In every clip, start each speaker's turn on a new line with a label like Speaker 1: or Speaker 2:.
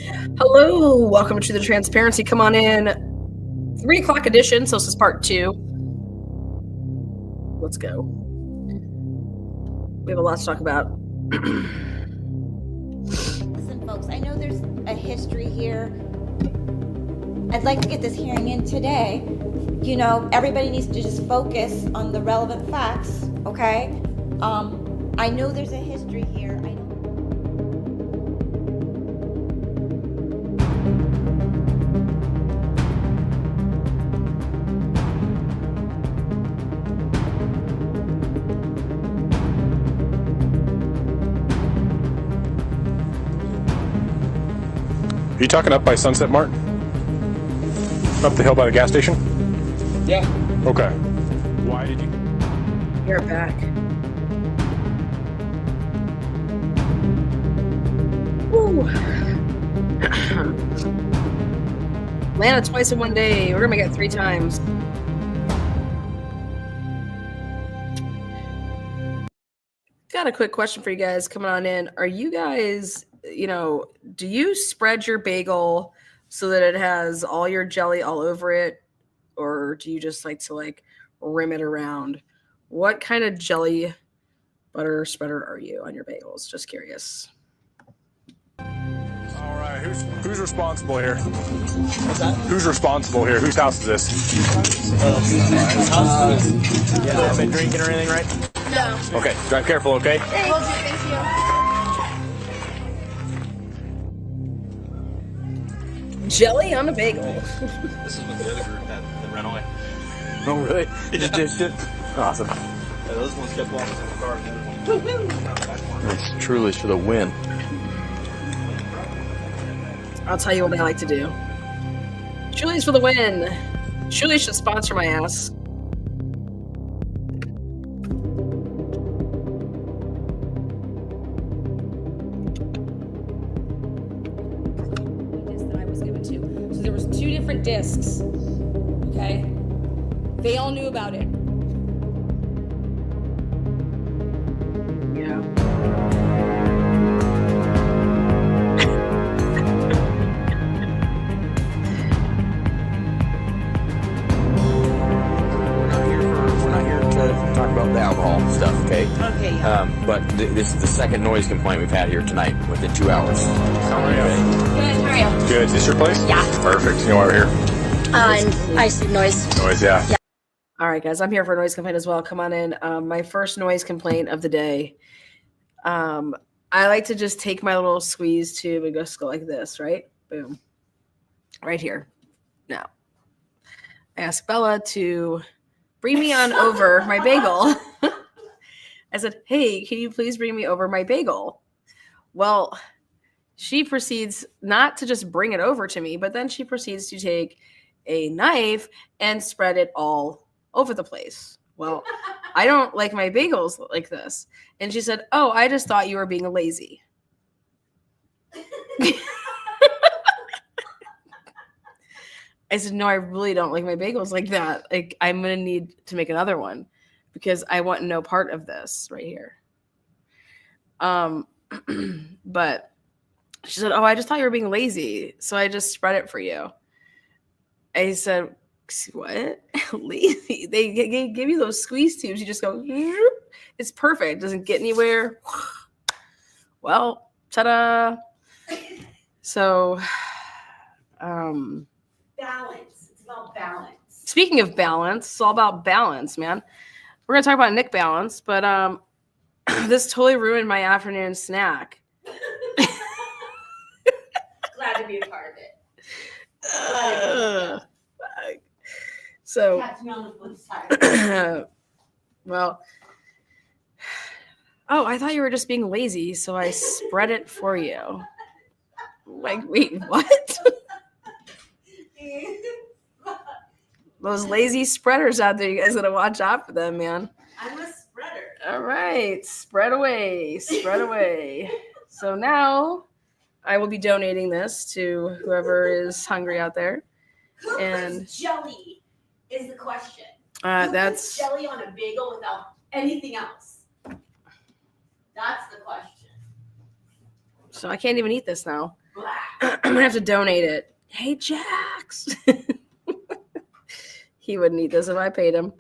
Speaker 1: Hello, welcome to the Transparency. Come on in. 3 o'clock edition, so this is part 2. Let's go. We have a lot to talk about.
Speaker 2: Listen, folks, I know there's a history here. I'd like to get this hearing in today. You know, everybody needs to just focus on the relevant facts, okay? I know there's a history here.
Speaker 3: Are you talking up by Sunset Mart? Up the hill by the gas station?
Speaker 4: Yeah.
Speaker 3: Okay. Why did you?
Speaker 1: You're back. Woo. Atlanta twice in one day. We're gonna make it 3 times. Got a quick question for you guys coming on in. Are you guys, do you spread your bagel so that it has all your jelly all over it? Or do you just like to rim it around? What kind of jelly butter spreader are you on your bagels? Just curious.
Speaker 3: All right, who's responsible here?
Speaker 4: What's that?
Speaker 3: Who's responsible here? Whose house is this?
Speaker 4: Yeah, haven't been drinking or anything, right?
Speaker 2: No.
Speaker 3: Okay, drive careful, okay?
Speaker 2: Thank you.
Speaker 1: Jelly on a bagel.
Speaker 4: This is what the other group had, the rental.
Speaker 3: Oh, really?
Speaker 4: They just ditched it.
Speaker 3: Awesome.
Speaker 4: Yeah, those ones kept walking in the car. And the other one.
Speaker 5: It's truly for the win.
Speaker 1: I'll tell you what I like to do. Chili's for the win. Chili should sponsor my ass. That I was given to. So there was 2 different discs. Okay, they all knew about it. Yeah.
Speaker 5: We're not here to talk about the alcohol stuff, okay?
Speaker 2: Okay, yeah.
Speaker 5: But this is the second noise complaint we've had here tonight within 2 hours.
Speaker 3: How are you?
Speaker 2: Good, how are you?
Speaker 3: Good. Is this your place?
Speaker 6: Yeah.
Speaker 3: Perfect. You know why we're here?
Speaker 6: I see noise.
Speaker 3: Noise, yeah.
Speaker 1: All right, guys, I'm here for a noise complaint as well. Come on in. My first noise complaint of the day. I like to just take my little squeeze tube and just go like this, right? Boom. Right here. Now, I asked Bella to bring me on over my bagel. I said, hey, can you please bring me over my bagel? Well, she proceeds not to just bring it over to me, but then she proceeds to take a knife and spread it all over the place. Well, I don't like my bagels like this. And she said, oh, I just thought you were being lazy. I said, no, I really don't like my bagels like that. Like, I'm going to need to make another one because I want no part of this right here. But she said, oh, I just thought you were being lazy. So I just spread it for you. I said, what? Lazy? They give you those squeeze tubes. You just go, it's perfect. Doesn't get anywhere. Well, ta-da. So,
Speaker 2: Balance. It's about balance.
Speaker 1: speaking of balance, it's all about balance, man. We're going to talk about Nick Balance, but this totally ruined my afternoon snack.
Speaker 2: Glad to be a part of it.
Speaker 1: So,
Speaker 2: Catch me on the flip side.
Speaker 1: well, oh, I thought you were just being lazy, so I spread it for you. Like, wait, what? Those lazy spreaders out there, you guys gotta watch out for them, man.
Speaker 2: I'm a spreader.
Speaker 1: All right, spread away, spread away. So now I will be donating this to whoever is hungry out there.
Speaker 2: Who
Speaker 1: And
Speaker 2: puts jelly is the question. Who
Speaker 1: that's
Speaker 2: puts jelly on a bagel without anything else? That's the question.
Speaker 1: so I can't even eat this now.
Speaker 2: Blah.
Speaker 1: I'm gonna have to donate it. Hey, Jax. He wouldn't eat this if I paid him.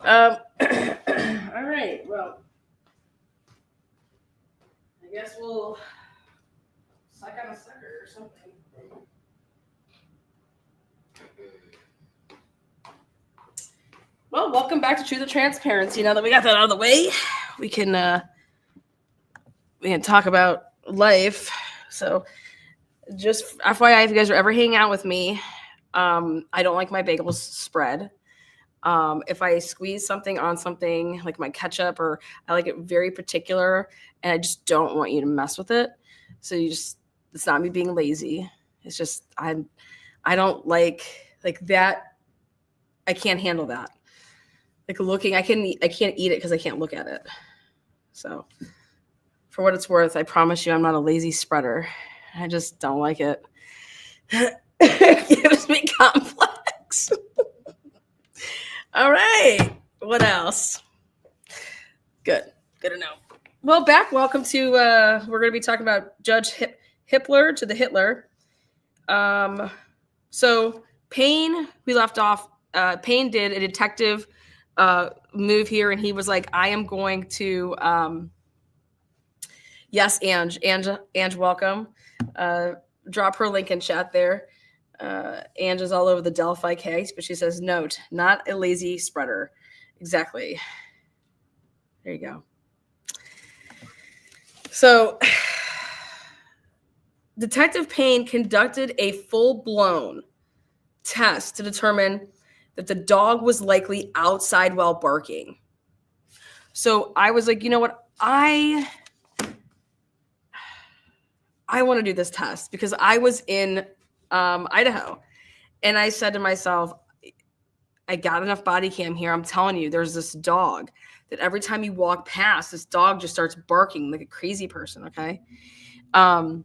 Speaker 1: All right. Well, I guess we'll suck on a sucker or something. Well, welcome back to Truth and Transparency. Now that we got that out of the way, we can talk about life. So, just FYI, if you guys are ever hanging out with me, I don't like my bagels spread. If I squeeze something on something like my ketchup, or I like it very particular, and I just don't want you to mess with it. So it's not me being lazy. It's just I don't like that. I can't handle that. Like looking, I can't eat it because I can't look at it. So for what it's worth, I promise you I'm not a lazy spreader. I just don't like it. It gives me complex. All right. What else? Good to know. Well, welcome to we're going to be talking about Judge Hippler to the Hitler. So Payne, we left off. Payne did a detective move here, and he was like, I am going to yes, Ange, welcome. Drop her link in chat there. Ange is all over the Delphi case, but she says, note, not a lazy spreader. Exactly. There you go. So Detective Payne conducted a full-blown test to determine that the dog was likely outside while barking. So I was like, you know what? I want to do this test because I was in Idaho, and I said to myself, I got enough body cam here. I'm telling you, there's this dog that every time you walk past, this dog just starts barking like a crazy person. Okay. I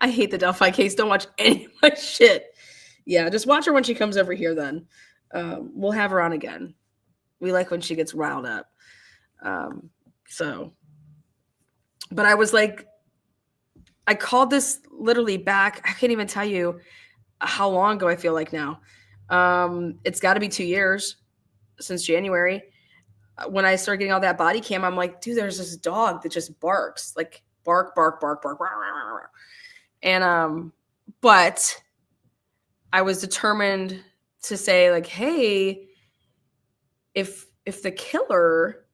Speaker 1: hate the Delphi case. Don't watch any of my shit. Yeah, just watch her when she comes over here then. We'll have her on again. We like when she gets riled up. But I was like, I called this literally back. I can't even tell you how long ago I feel like now. It's got to be 2 years since January. When I started getting all that body cam, I'm like, dude, there's this dog that just barks. Like bark, bark, bark, bark. And, but I was determined to say like, hey, if the killer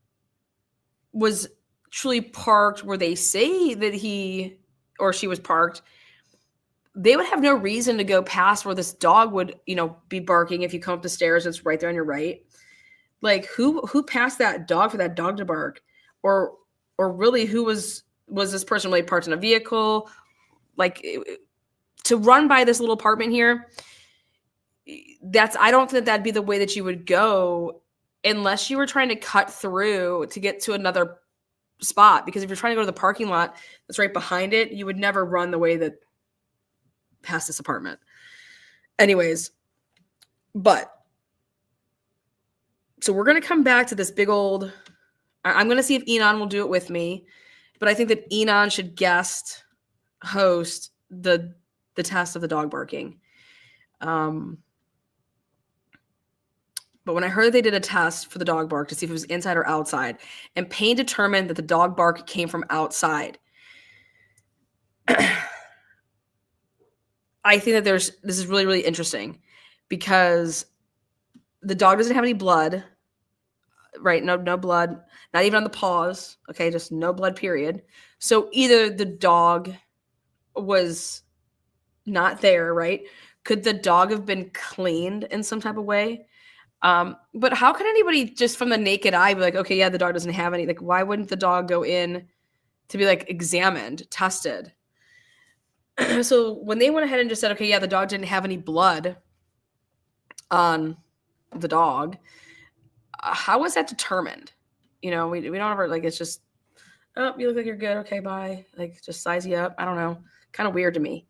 Speaker 1: was truly parked where they say that he or she was parked, they would have no reason to go past where this dog would, be barking. If you come up the stairs, it's right there on your right. Like who passed that dog for that dog to bark? Or really who was this person really parked in a vehicle? Like to run by this little apartment here, I don't think that'd be the way that you would go unless you were trying to cut through to get to another spot. Because if you're trying to go to the parking lot that's right behind it, you would never run the way that past this apartment. Anyways, so we're going to come back to this big old, I'm going to see if Enon will do it with me, but I think that Enon should guest host the test of the dog barking. But when I heard they did a test for the dog bark to see if it was inside or outside, and Payne determined that the dog bark came from outside, I think that this is really, really interesting because the dog doesn't have any blood, right? No blood, not even on the paws. Okay. Just no blood, period. So either the dog was not there, right? Could the dog have been cleaned in some type of way? But how can anybody just from the naked eye be like, okay, yeah, the dog doesn't have any, like, why wouldn't the dog go in to be like examined, tested? So when they went ahead and just said, okay, yeah, the dog didn't have any blood on the dog, how was that determined? We don't ever, like, it's just, oh, you look like you're good. Okay, bye. Like, just size you up. I don't know. Kind of weird to me.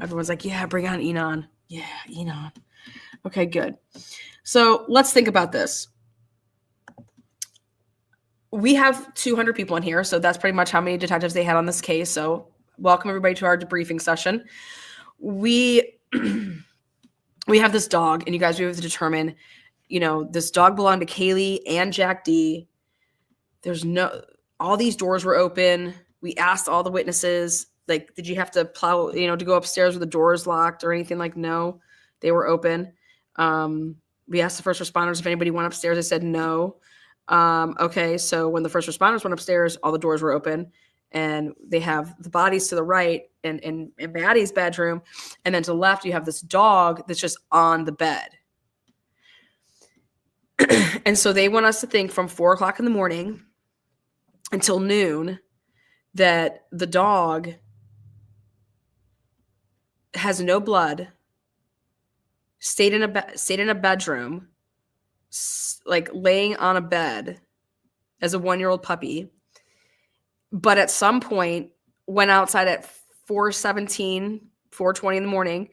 Speaker 1: Everyone's like, yeah, bring on Enon. Yeah, Enon. Okay, good. So let's think about this. we have 200 people in here, so that's pretty much how many detectives they had on this case. So welcome everybody to our debriefing session. We have this dog, and you guys, we have to determine, this dog belonged to Kaylee and Jack D. All these doors were open. We asked all the witnesses, like, did you have to plow, to go upstairs with the doors locked or anything? Like, no, they were open. We asked the first responders if anybody went upstairs. They said no. Okay, so when the first responders went upstairs, all the doors were open, and they have the bodies to the right and in Maddie's bedroom, and then to the left you have this dog that's just on the bed. And so they want us to think from 4:00 in the morning until noon that the dog has no blood, stayed in a bedroom, like laying on a bed as a 1-year-old puppy, but at some point went outside at 4:17, 4:20 in the morning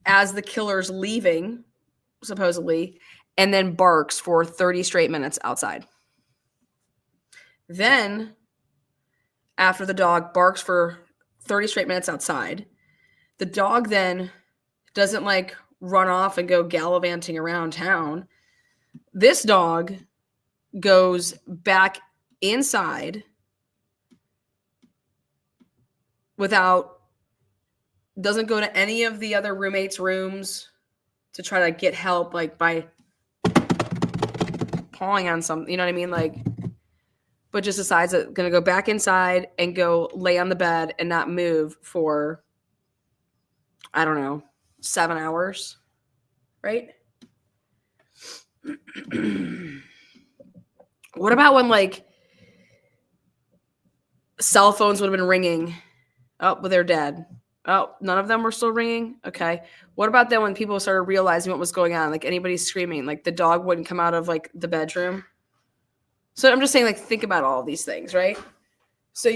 Speaker 1: as the killer's leaving, supposedly, and then barks for 30 straight minutes outside. Then, after the dog barks for 30 straight minutes outside, the dog then doesn't like run off and go gallivanting around town. This dog goes back inside doesn't go to any of the other roommates' rooms to try to get help, like by pawing on something, you know what I mean? Like, but just decides it's going to go back inside and go lay on the bed and not move for, I don't know, 7 hours, right? What about when like cell phones would have been ringing? Oh, but they're dead. Oh, none of them were still ringing? Okay. What about then when people started realizing what was going on? Like anybody screaming, like the dog wouldn't come out of like the bedroom. So I'm just saying, like, think about all of these things, right? So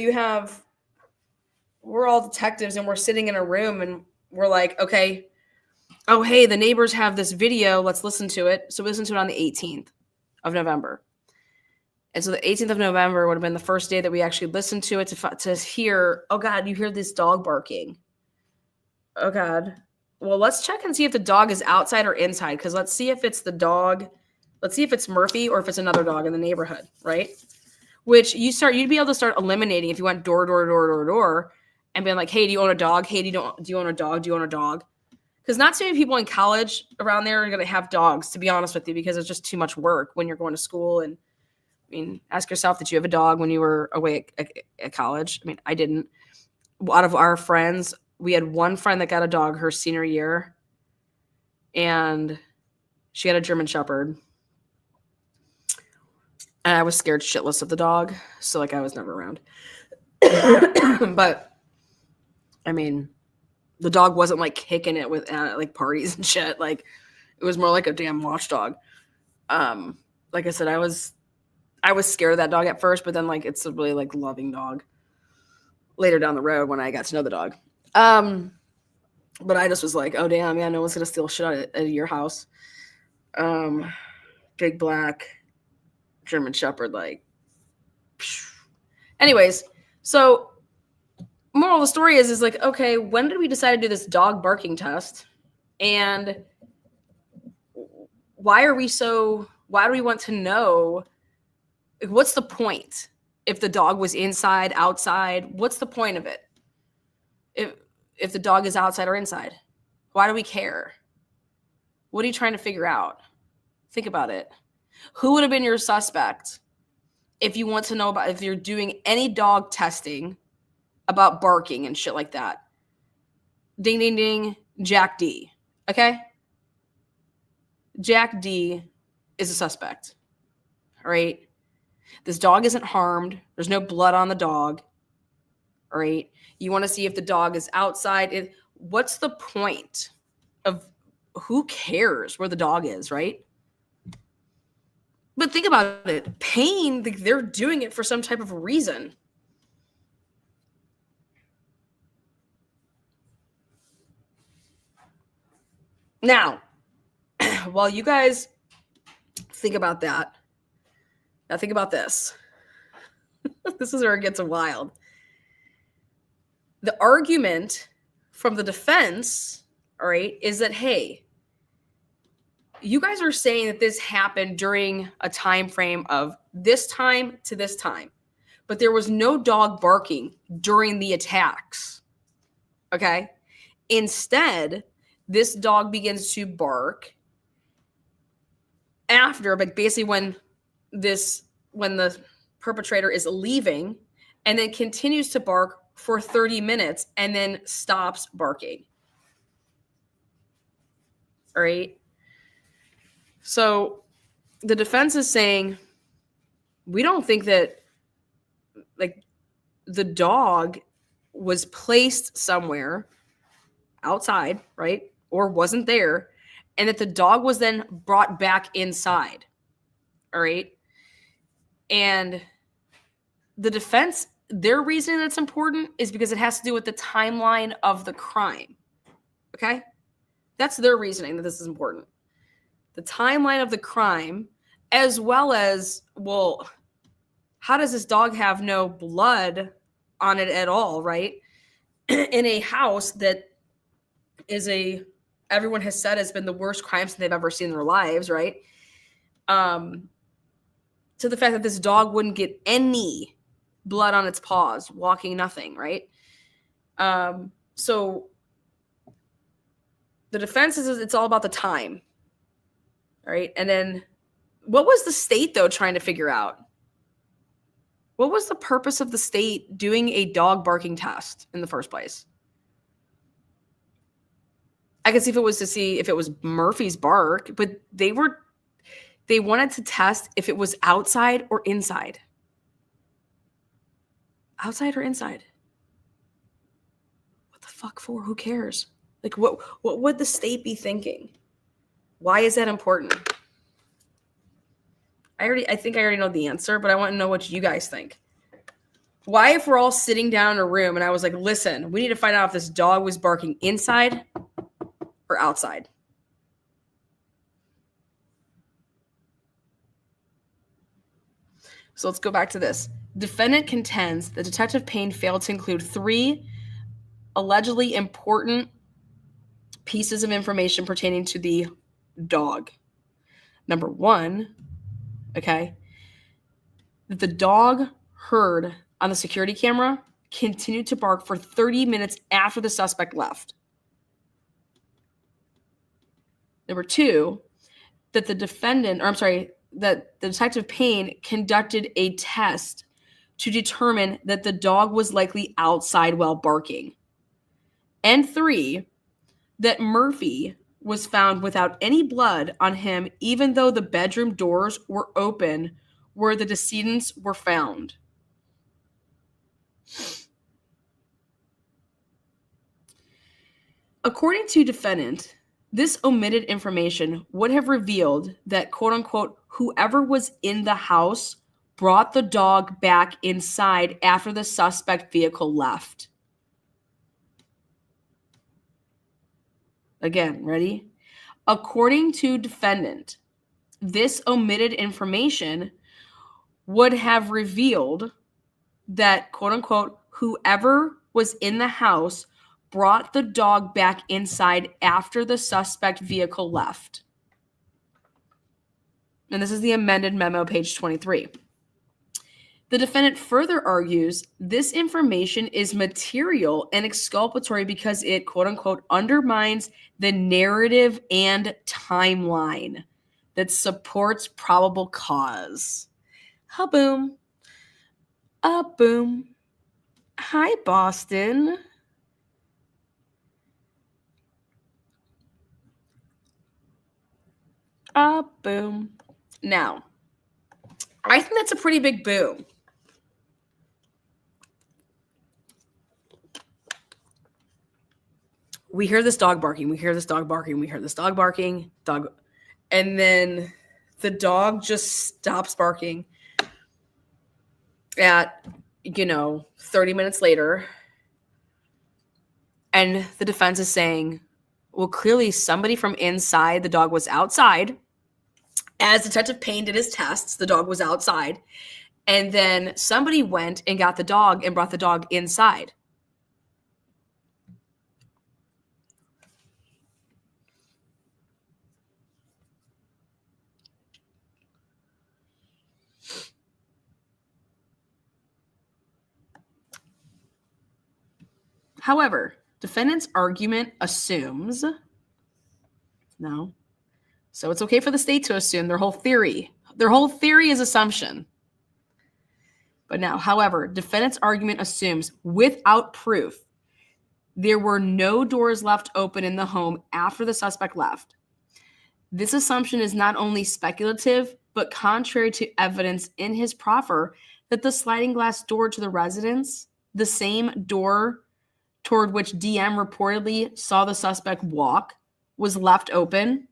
Speaker 1: we're all detectives and we're sitting in a room and we're like, okay, oh, hey, the neighbors have this video. Let's listen to it. So we listened to it on the 18th of November. And so the 18th of November would have been the first day that we actually listened to it to hear, oh, God, you hear this dog barking. Oh, God. Well, let's check and see if the dog is outside or inside, because let's see if it's the dog. Let's see if it's Murphy or if it's another dog in the neighborhood, right? Which you'd be able to start eliminating if you went door, door, door, door, door, and being like, hey, do you own a dog? Hey, do you own a dog? Do you own a dog? Because not too many people in college around there are going to have dogs, to be honest with you, because it's just too much work when you're going to school. And I mean, ask yourself, did you have a dog when you were away at college? I mean, I didn't. Out of our friends, we had one friend that got a dog her senior year, and she had a German Shepherd. And I was scared shitless of the dog, so like I was never around. But I mean, the dog wasn't like kicking it with like parties and shit. Like it was more like a damn watchdog. Like I said, I was scared of that dog at first, but then like it's a really like loving dog later down the road when I got to know the dog. But I just was like, oh damn, yeah, no one's gonna steal shit at your house. Big black German Shepherd, like. Anyways, so moral of the story is like, okay, when did we decide to do this dog barking test? And why do we want to know, what's the point? If the dog was inside, outside, what's the point of it? If the dog is outside or inside, why do we care? What are you trying to figure out? Think about it. Who would have been your suspect if you want to know about, if you're doing any dog testing about barking and shit like that? Ding, ding, ding, Jack D. Okay? Jack D is a suspect. All right? This dog isn't harmed. There's no blood on the dog. All right? You want to see if the dog is outside. What's the point of, who cares where the dog is, right? But think about it. Payne, they're doing it for some type of reason. Now, while you guys think about that, now think about this. This is where it gets wild. The argument from the defense, all right, is that, hey, you guys are saying that this happened during a time frame of this time to this time, but there was no dog barking during the attacks. Okay? Instead, this dog begins to bark after, but basically when the perpetrator is leaving, and then continues to bark for 30 minutes and then stops barking. All right? So the defense is saying, we don't think that like the dog was placed somewhere outside, right? Or wasn't there, and that the dog was then brought back inside. All right? And the defense, their reason that's important is because it has to do with the timeline of the crime. Okay? That's their reasoning that this is important. The timeline of the crime, as well as, well, how does this dog have no blood on it at all, right? In a house that is everyone has said has been the worst crime scene they've ever seen in their lives, right? To the fact that this dog wouldn't get any blood on its paws, walking nothing, right? So the defense is it's all about the time. All right. And then what was the state, though, trying to figure out? What was the purpose of the state doing a dog barking test in the first place? I could see if it was to see if it was Murphy's bark, but they wanted to test if it was outside or inside. Outside or inside? What the fuck for? Who cares? Like, what would the state be thinking? Why is that important? I think I already know the answer, but I want to know what you guys think. Why, if we're all sitting down in a room and I was like, listen, we need to find out if this dog was barking inside or outside? So let's go back to this. Defendant contends that Detective Payne failed to include 3 allegedly important pieces of information pertaining to the dog. Number 1, okay, that the dog heard on the security camera continued to bark for 30 minutes after the suspect left. Number 2, that the Detective Payne conducted a test to determine that the dog was likely outside while barking. And 3, that Murphy was found without any blood on him, even though the bedroom doors were open where the decedents were found. According to defendant, this omitted information would have revealed that, quote unquote, whoever was in the house brought the dog back inside after the suspect vehicle left. Again, ready? According to defendant, this omitted information would have revealed that, quote unquote, whoever was in the house brought the dog back inside after the suspect vehicle left. And this is the amended memo, page 23. The defendant further argues this information is material and exculpatory because it, quote unquote, undermines the narrative and timeline that supports probable cause. Ha-boom. Boom. Hi, Boston. Boom. Now, I think that's a pretty big boom. We hear this dog barking. We hear this dog barking. We hear this dog barking. And then the dog just stops barking at, 30 minutes later. And the defense is saying, well, clearly somebody from inside, the dog was outside. As Detective Payne did his tests, the dog was outside. And then somebody went and got the dog and brought the dog inside. However, defendant's argument assumes, no, so it's okay for the state to assume their whole theory is assumption. But now, however, defendant's argument assumes without proof there were no doors left open in the home after the suspect left. This assumption is not only speculative, but contrary to evidence in his proffer that the sliding glass door to the residence, the same door toward which DM reportedly saw the suspect walk, was left open.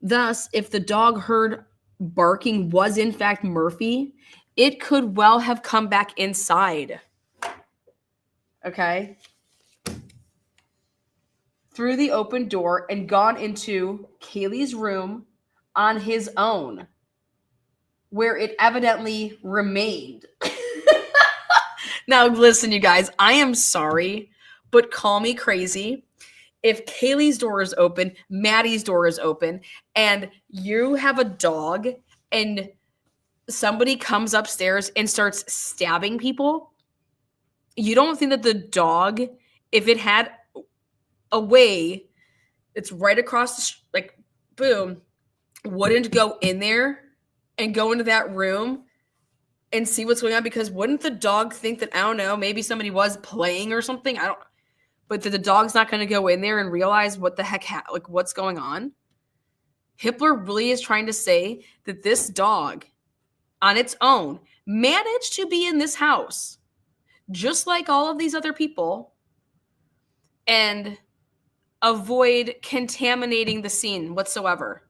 Speaker 1: Thus, if the dog heard barking was in fact Murphy, it could well have come back inside. Okay? Through the open door and gone into Kaylee's room on his own, where it evidently remained. Now, listen, you guys, I am sorry, but call me crazy. If Kaylee's door is open, Maddie's door is open, and you have a dog and somebody comes upstairs and starts stabbing people, you don't think that the dog, if it had a way, it's right across the like, boom, wouldn't go in there and go into that room and see what's going on? Because wouldn't the dog think that, I don't know, maybe somebody was playing or something? But the dog's not going to go in there and realize what the heck, what's going on? Hippler really is trying to say that this dog on its own managed to be in this house, just like all of these other people, and avoid contaminating the scene whatsoever.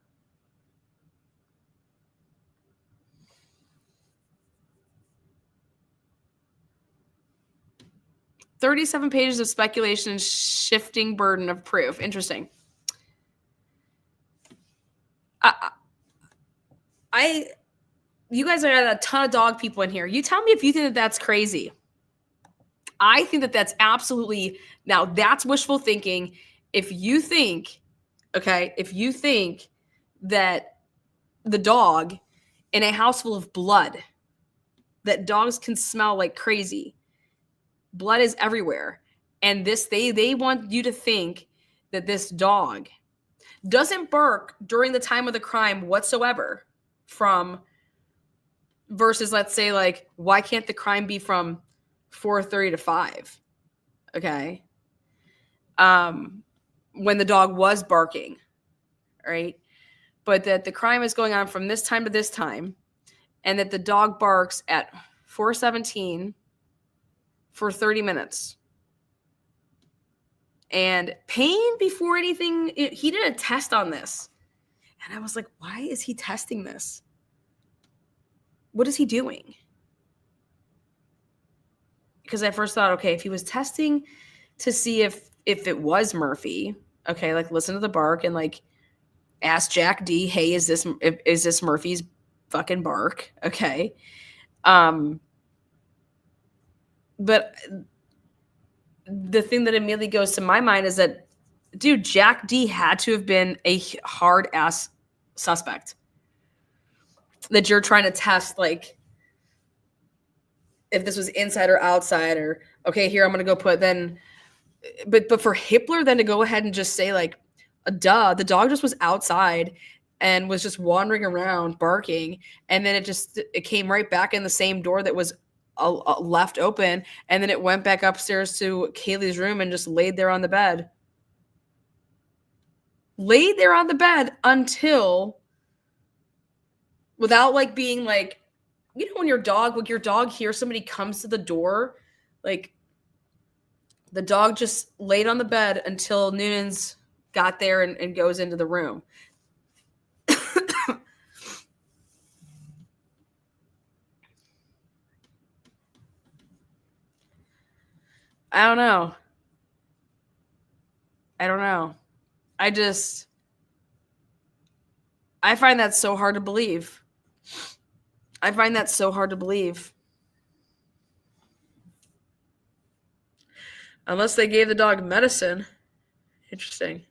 Speaker 1: "37 pages of speculation and shifting burden of proof." Interesting. You guys are a ton of dog people in here. You tell me if you think that that's crazy. I think that that's absolutely, now that's wishful thinking. If you think that the dog in a house full of blood, that dogs can smell like crazy, blood is everywhere, and they want you to think that this dog doesn't bark during the time of the crime whatsoever, from versus, let's say, like, why can't the crime be from 4:30 to 5? Okay. When the dog was barking, right? But that the crime is going on from this time to this time, and that the dog barks at 4:17 for 30 minutes. And Payne, before anything, he did a test on this. And I was like, why is he testing this? What is he doing? Because I first thought, okay, if he was testing to see if it was Murphy, okay, like listen to the bark and like ask Jack D, hey, is this Murphy's fucking bark? Okay. But the thing that immediately goes to my mind is that, dude, Jack D had to have been a hard ass suspect that you're trying to test, like, if this was inside or outside, or okay, here I'm gonna go put then. But for Hippler then to go ahead and just say, like, duh, the dog just was outside and was just wandering around barking, and then it came right back in the same door that was left open, and then it went back upstairs to Kaylee's room and just laid there on the bed. Laid there on the bed until, without like being like, you know, when your dog hears somebody comes to the door, like the dog just laid on the bed until Noonan's got there and goes into the room. I don't know. I find that so hard to believe. I find that so hard to believe. Unless they gave the dog medicine. Interesting.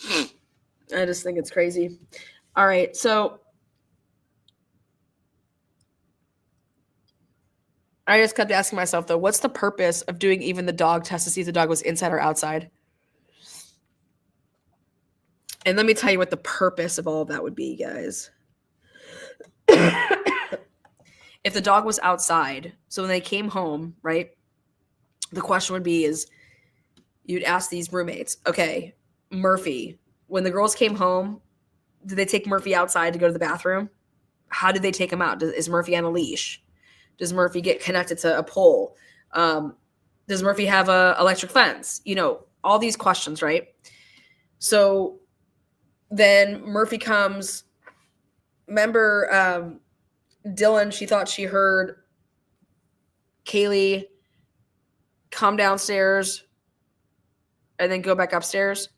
Speaker 1: I just think it's crazy. All right, so I just kept asking myself, though, what's the purpose of doing even the dog test to see if the dog was inside or outside? And let me tell you what the purpose of all of that would be, guys. If the dog was outside, so when they came home, right, the question would be is you'd ask these roommates, okay, Murphy, when the girls came home, did they take Murphy outside to go to the bathroom? How did they take him out? Is Murphy on a leash? Does Murphy get connected to a pole? Does Murphy have a electric fence? You know, all these questions, right? So then Murphy comes. Remember Dylan, she thought she heard Kaylee come downstairs and then go back upstairs,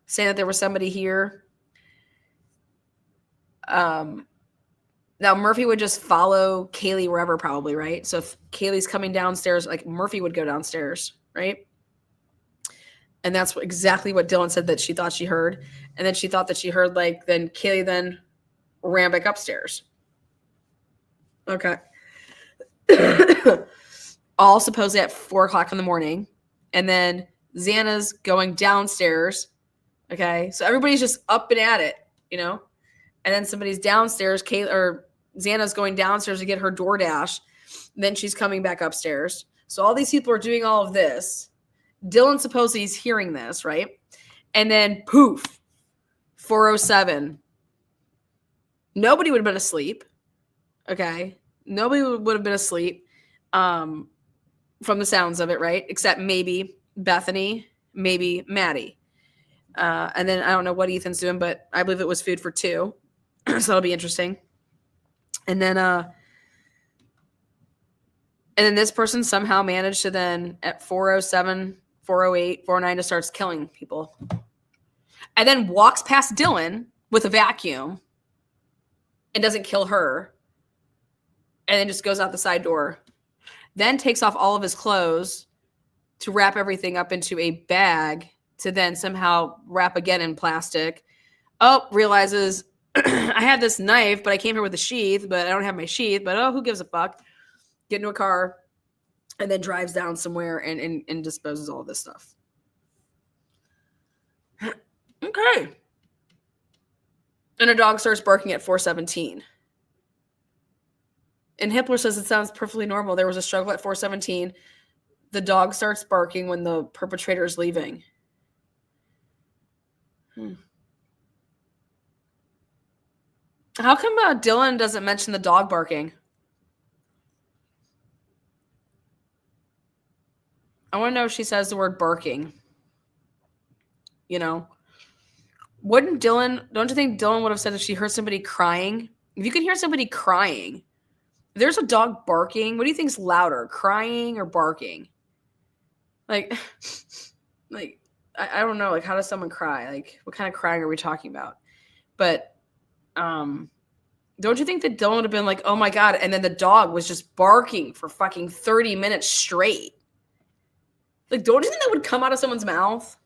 Speaker 1: saying that there was somebody here. Now Murphy would just follow Kaylee wherever, probably, right? So if Kaylee's coming downstairs, like Murphy would go downstairs, right? And that's exactly what Dylan said that she thought she heard. And then she thought that she heard, like, then Kaylee then ran back upstairs. Okay. All supposedly at 4:00 in the morning. And then Xana's going downstairs. Okay. So everybody's just up and at it, you know? And then somebody's downstairs, Kayla or Xana's going downstairs to get her DoorDash. Then she's coming back upstairs. So all these people are doing all of this. Dylan supposedly is hearing this, right? And then poof, 4:07. Nobody would have been asleep. Okay. Nobody would have been asleep from the sounds of it, right? Except maybe Bethany, maybe Maddie. And then I don't know what Ethan's doing, but I believe it was food for two. So that'll be interesting. And then this person somehow managed to then at 4:07, 4:08, 4:09 to starts killing people. And then walks past Dylan with a vacuum and doesn't kill her. And then just goes out the side door. Then takes off all of his clothes to wrap everything up into a bag to then somehow wrap again in plastic. Oh, realizes I have this knife, but I came here with a sheath, but I don't have my sheath. But oh, who gives a fuck? Get into a car and then drives down somewhere and disposes all of this stuff. Okay. And a dog starts barking at 4:17. And Hippler says it sounds perfectly normal. There was a struggle at 4:17. The dog starts barking when the perpetrator is leaving. How come Dylan doesn't mention the dog barking? I want to know if she says the word barking. You know? Don't you think Dylan would have said if she heard somebody crying? If you can hear somebody crying, if there's a dog barking, what do you think's louder, crying or barking? Like I don't know. Like, how does someone cry? Like, what kind of crying are we talking about? But don't you think that Dylan would have been like, oh my God, and then the dog was just barking for fucking 30 minutes straight? Like, don't you think that would come out of someone's mouth?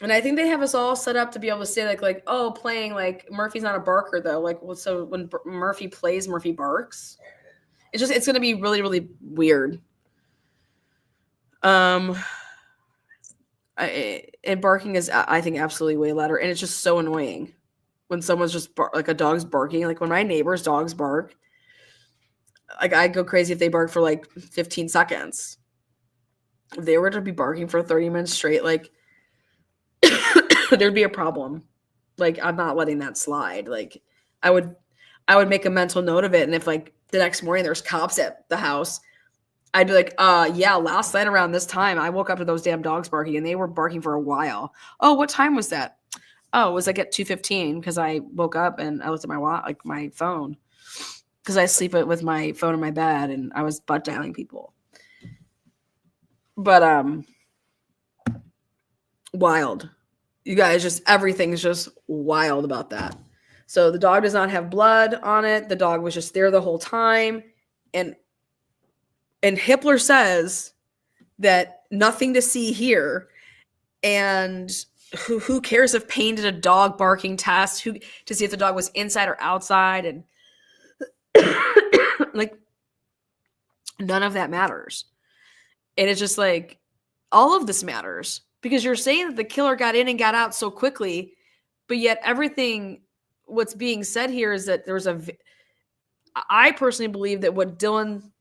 Speaker 1: And I think they have us all set up to be able to say like, oh, playing like Murphy's not a barker though. Like, well, so when Murphy plays, Murphy barks. It's going to be really, really weird. And barking is, I think, absolutely way louder. And it's just so annoying when someone's just like a dog's barking. Like when my neighbor's dogs bark, like I'd go crazy if they bark for like 15 seconds. If they were to be barking for 30 minutes straight, like there'd be a problem. Like, I'm not letting that slide. Like I would make a mental note of it. And if like the next morning there's cops at the house, I'd be like, yeah, last night around this time, I woke up to those damn dogs barking and they were barking for a while. Oh, what time was that? Oh, it was like at 2:15 because I woke up and I looked at my phone because I sleep with my phone in my bed and I was butt dialing people. But, wild. You guys, just everything's just wild about that. So the dog does not have blood on it. The dog was just there the whole time. And Hippler says that nothing to see here. And who cares if Payne did a dog barking test to see if the dog was inside or outside? And like, none of that matters. And it's just like, all of this matters because you're saying that the killer got in and got out so quickly, but yet what's being said here is that I personally believe that what Dylan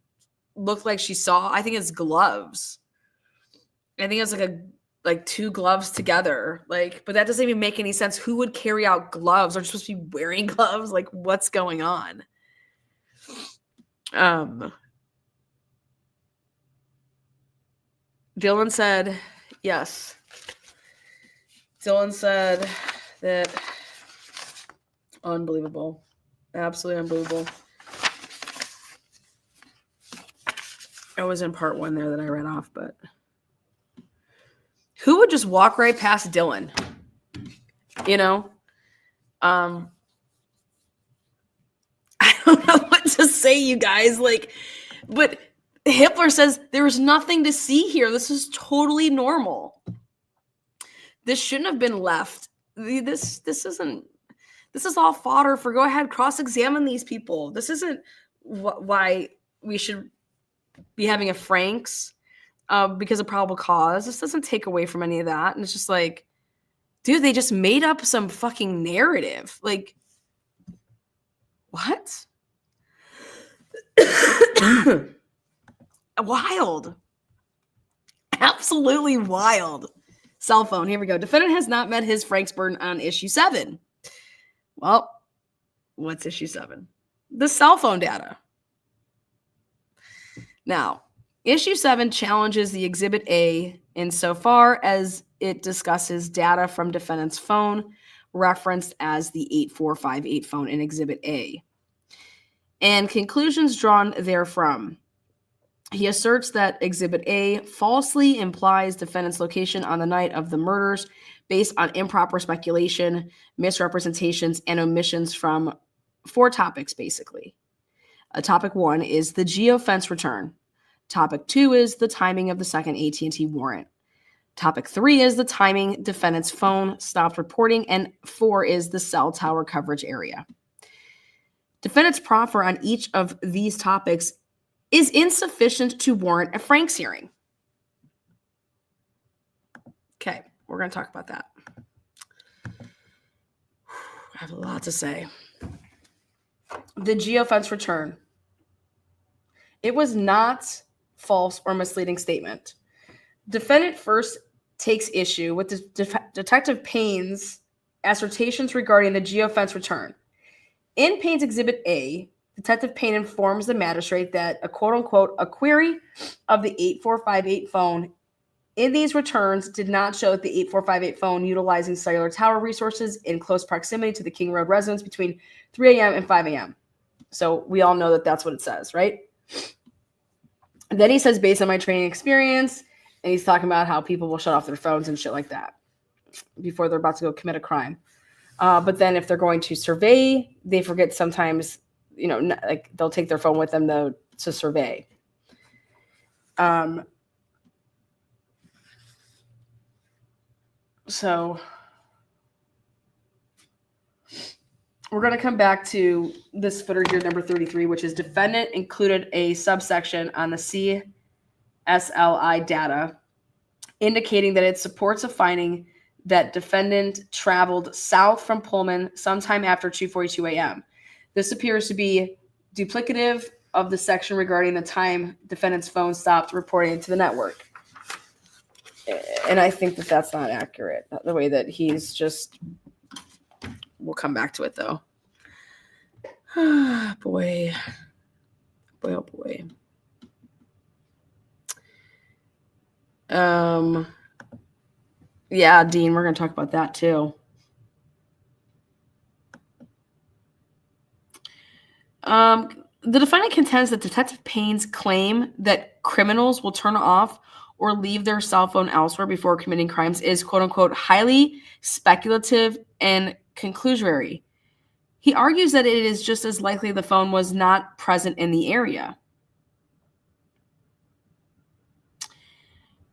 Speaker 1: looked like she saw, I think it's gloves. I think it's like two gloves together. Like, but that doesn't even make any sense. Who would carry out gloves? Are you supposed to be wearing gloves? Like, what's going on? Dylan said, yes. Dylan said that unbelievable. Absolutely unbelievable. I was in part 1 there that I read off, but who would just walk right past Dylan? You know? I don't know what to say, you guys. Like, but Hippler says there was nothing to see here. This is totally normal. This shouldn't have been left. This is all fodder for go ahead, cross-examine these people. This isn't why we should be having a Franks because of probable cause. This doesn't take away from any of that. And it's just like, dude, they just made up some fucking narrative. Like, what? Wild. Absolutely wild. Cell phone. Here we go. Defendant has not met his Franks burden on issue 7. Well, what's issue 7? The cell phone data. Now, issue 7 challenges the Exhibit A insofar as it discusses data from defendant's phone referenced as the 8458 phone in Exhibit A and conclusions drawn therefrom. He asserts that Exhibit A falsely implies defendant's location on the night of the murders based on improper speculation, misrepresentations, and omissions from 4 topics, basically. Topic 1 is the geofence return. Topic 2 is the timing of the second AT&T warrant. Topic 3 is the timing defendant's phone stopped reporting, and 4 is the cell tower coverage area. Defendant's proffer on each of these topics is insufficient to warrant a Franks hearing. Okay, we're going to talk about that. I have a lot to say. The geofence return. It was not false or misleading statement. Defendant first takes issue with Detective Payne's assertions regarding the geofence return. In Payne's Exhibit A, Detective Payne informs the magistrate that a quote-unquote a query of the 8458 phone in these returns did not show that the 8458 phone utilizing cellular tower resources in close proximity to the King Road residence between 3 a.m. and 5 a.m. So we all know that that's what it says, right? And then he says, based on my training experience, and he's talking about how people will shut off their phones and shit like that before they're about to go commit a crime. But then if they're going to survey, they forget sometimes, you know, like they'll take their phone with them though to survey. So we're going to come back to this footer here, number 33, which is defendant included a subsection on the CSLI data indicating that it supports a finding that defendant traveled south from Pullman sometime after 2:42 a.m. This appears to be duplicative of the section regarding the time defendant's phone stopped reporting to the network. And I think that that's not accurate, the way that he's just... We'll come back to it, though. Boy. Boy, oh boy. Yeah, Dean, we're going to talk about that, too. The defendant contends that Detective Payne's claim that criminals will turn off or leave their cell phone elsewhere before committing crimes is, quote-unquote, highly speculative and conclusory. He argues that it is just as likely the phone was not present in the area.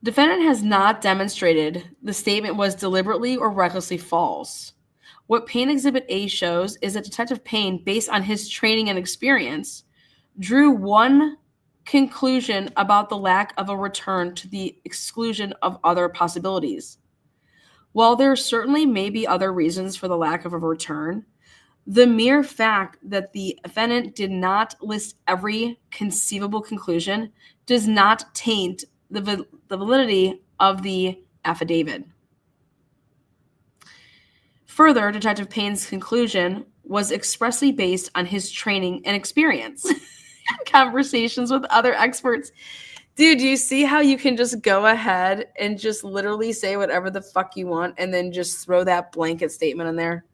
Speaker 1: Defendant has not demonstrated the statement was deliberately or recklessly false. What Payne Exhibit A shows is that Detective Payne, based on his training and experience, drew one conclusion about the lack of a return to the exclusion of other possibilities. While there certainly may be other reasons for the lack of a return, the mere fact that the defendant did not list every conceivable conclusion does not taint the validity of the affidavit. Further, Detective Payne's conclusion was expressly based on his training and experience and conversations with other experts. Dude, do you see how you can just go ahead and just literally say whatever the fuck you want and then just throw that blanket statement in there?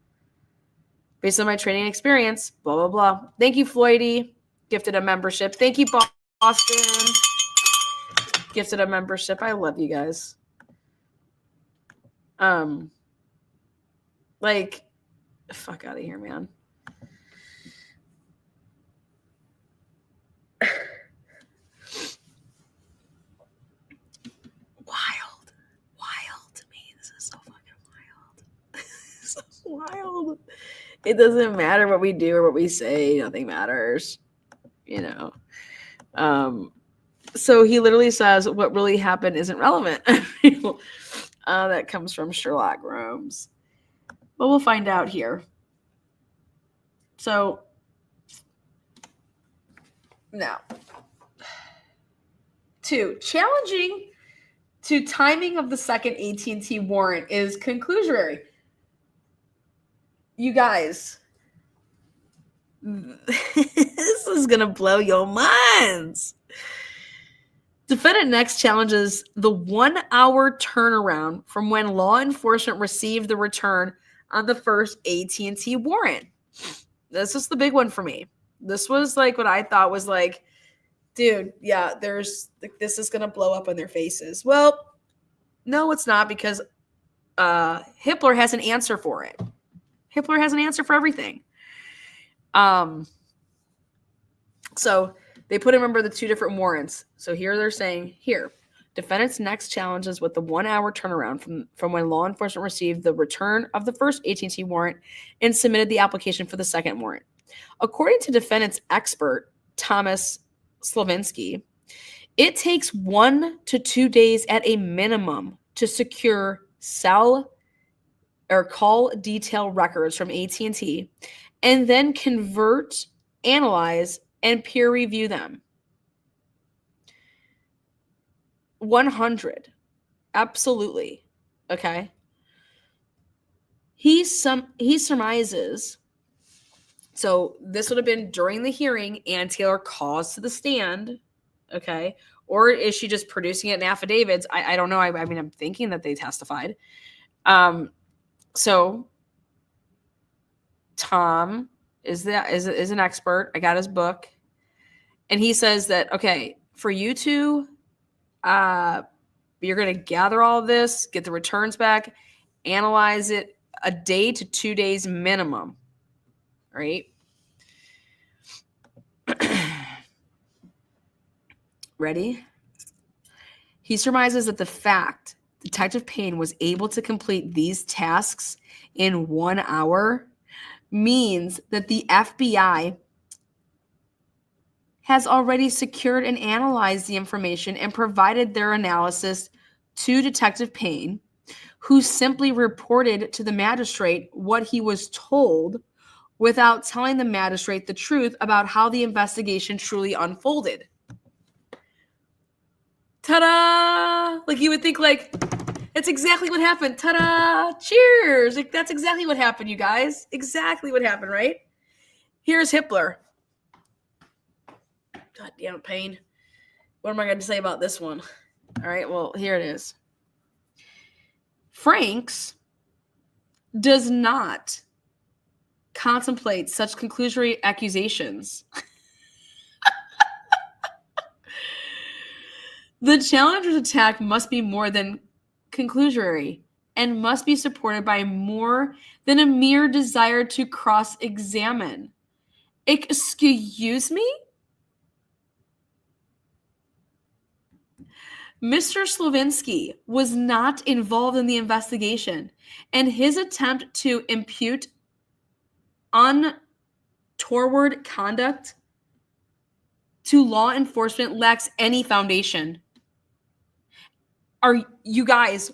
Speaker 1: Based on my training and experience, blah, blah, blah. Thank you, Floydy. Gifted a membership. Thank you, Boston. Gifted a membership. I love you guys. Like, fuck out of here, man. Wild to me. This is so fucking wild. So wild. It doesn't matter what we do or what we say. Nothing matters. You know. So he literally says what really happened isn't relevant. That comes from Sherlock Holmes. But we'll find out here. So, now, 2, challenging to timing of the second AT&T warrant is conclusory. You guys, this is going to blow your minds. Defendant next challenges the 1-hour turnaround from when law enforcement received the return on the first AT&T warrant. This is the big one for me. This was like what I thought was like, dude, yeah, this is going to blow up in their faces. Well, no, it's not, because Hippler has an answer for it. Hippler has an answer for everything. So they put, remember, the 2 different warrants. So here they're saying, here, defendant's next challenges with the 1-hour turnaround from when law enforcement received the return of the first AT&T warrant and submitted the application for the second warrant. According to defendant's expert, Thomas Slavinsky, it takes 1 to 2 days at a minimum to secure cell or call detail records from AT&T and then convert, analyze, and peer review them. 100. Absolutely. Okay. He surmises. So this would have been during the hearing and Taylor calls to the stand. Okay. Or is she just producing it in affidavits? I don't know. I mean, I'm thinking that they testified. So Tom is an expert. I got his book. And he says that, okay, for you two, you're going to gather all of this, get the returns back, analyze it a day to 2 days minimum, right? Ready? He surmises that the fact Detective Payne was able to complete these tasks in 1 hour means that the FBI has already secured and analyzed the information and provided their analysis to Detective Payne, who simply reported to the magistrate what he was told without telling the magistrate the truth about how the investigation truly unfolded. Ta-da! Like, you would think, like, that's exactly what happened. Ta-da! Cheers! Like, that's exactly what happened, you guys. Exactly what happened, right? Here's Hippler. God damn it, Payne. What am I going to say about this one? All right, well, here it is. Franks does not contemplate such conclusory accusations. The challenger's attack must be more than conclusory. and must be supported by more than a mere desire to cross-examine. Excuse me? Mr. Slavinsky was not involved in the investigation, and his attempt to impute untoward conduct to law enforcement lacks any foundation. Are you guys...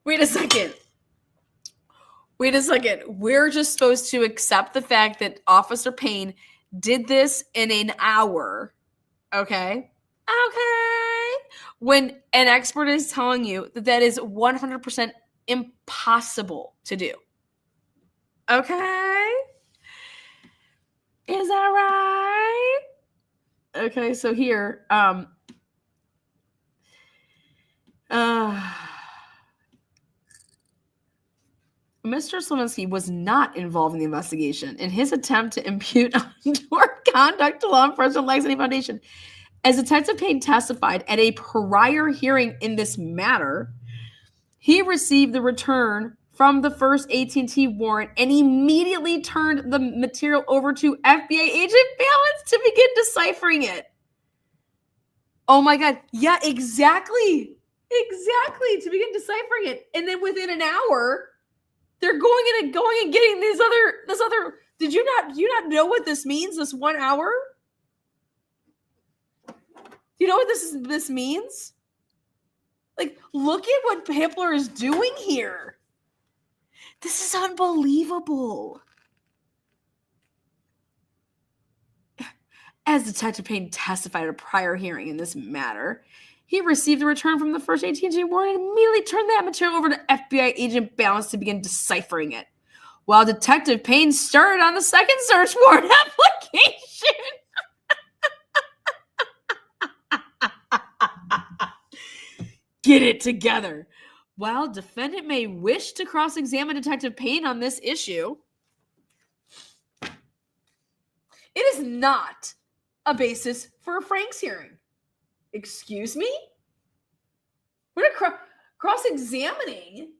Speaker 1: Wait a second. We're just supposed to accept the fact that Officer Payne did this in an hour. Okay. When an expert is telling you that that is 100% impossible to do. Okay. Is that right? Okay, so here, Mr. Slavinsky was not involved in the investigation, and his attempt to impute untoward conduct to law enforcement lacks any foundation. As Detective Payne testified at a prior hearing in this matter, he received the return from the first AT&T warrant and immediately turned the material over to FBI agent Balance to begin deciphering it. Oh my God. Yeah, exactly. To begin deciphering it. And then within an hour, they're going and getting this other. Did you not know what this means? This 1 hour? You know what this means? Like, look at what Hippler is doing here. This is unbelievable. As Detective Payne testified at a prior hearing in this matter, he received a return from the first AT&T warrant and immediately turned that material over to FBI agent Balance to begin deciphering it, while Detective Payne started on the second search warrant application. Get it together. While defendant may wish to cross-examine Detective Payne on this issue, it is not a basis for a Franks hearing. Excuse me? We're not cross-examining.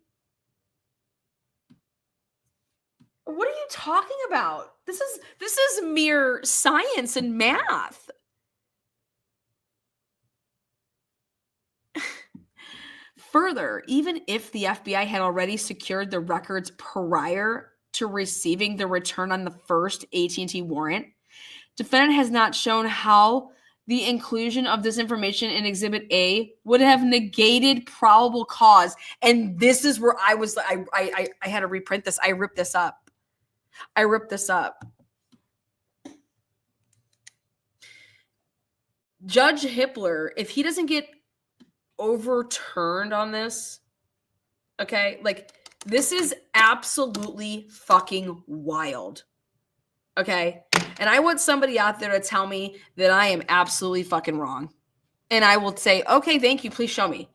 Speaker 1: What are you talking about? This is mere science and math. Further, even if the FBI had already secured the records prior to receiving the return on the first AT&T warrant, defendant has not shown how the inclusion of this information in Exhibit A would have negated probable cause. And this is where I was, I had to reprint this. I ripped this up. Judge Hippler, if he doesn't get overturned on this, okay, like, this is absolutely fucking wild. Okay. And I want somebody out there to tell me that I am absolutely fucking wrong. And I will say, okay, thank you. Please show me.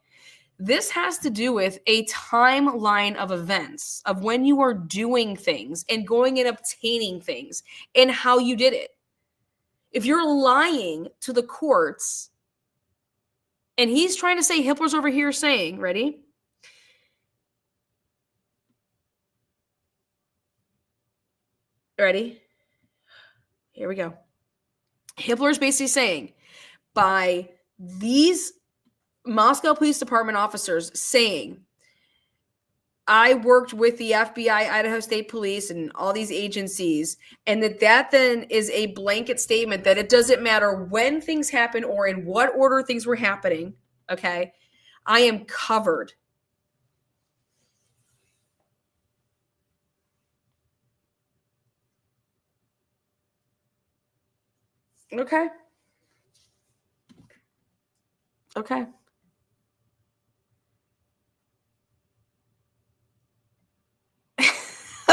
Speaker 1: This has to do with a timeline of events of when you are doing things and going and obtaining things and how you did it. If you're lying to the courts, and he's trying to say, Hippler's over here saying, ready? Ready? Here we go. Hippler's basically saying, by these Moscow Police Department officers saying, I worked with the FBI, Idaho State Police, and all these agencies, and that then is a blanket statement that it doesn't matter when things happen or in what order things were happening, okay? I am covered. Okay. Okay.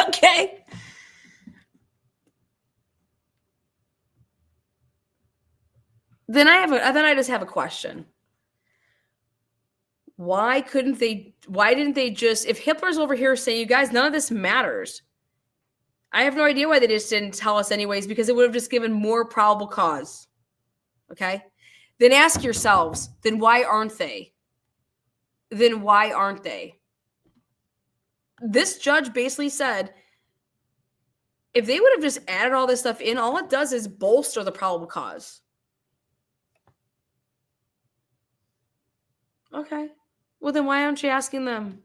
Speaker 1: Okay. Then I just have a question. Why didn't they just, if Hippler's over here saying, you guys, none of this matters. I have no idea why they just didn't tell us anyways, because it would have just given more probable cause. Okay? Then ask yourselves, then why aren't they? then why aren't they? This judge basically said, if they would have just added all this stuff in, all it does is bolster the probable cause. Okay. Well, then why aren't you asking them?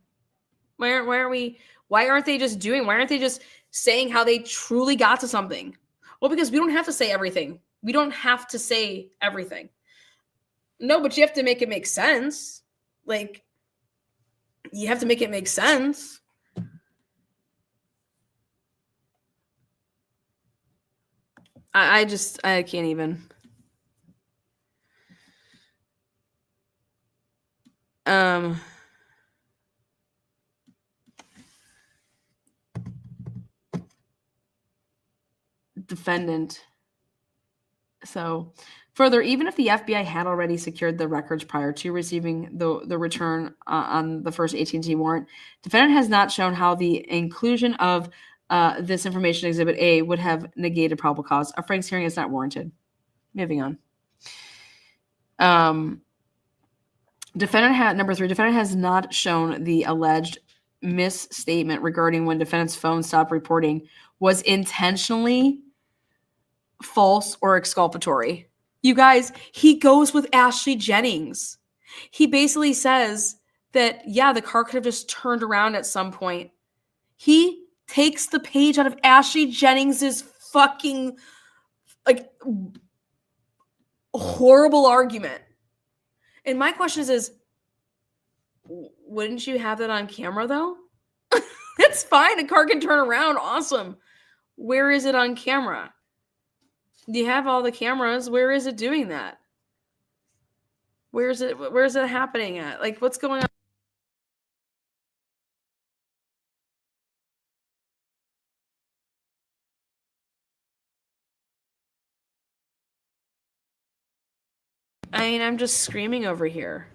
Speaker 1: Why aren't they just saying how they truly got to something? Well, because we don't have to say everything. We don't have to say everything. No, but you have to make it make sense. Like, you have to make it make sense. I can't even. Defendant. So, further, even if the FBI had already secured the records prior to receiving the return on the first AT&T warrant, defendant has not shown how the inclusion of this information, Exhibit A, would have negated probable cause. A Frank's hearing is not warranted. Moving on. Number 3, defendant has not shown the alleged misstatement regarding when defendant's phone stopped reporting was intentionally false or exculpatory. You guys, he goes with Ashley Jennings. He basically says that, yeah, the car could have just turned around at some point. He takes the page out of Ashley Jennings's fucking, like, horrible argument. And my question is, wouldn't you have that on camera, though? It's fine. A car can turn around. Awesome. Where is it on camera? You have all the cameras. Where is it doing that? Where is it happening at? Like, what's going on? I mean, I'm just screaming over here.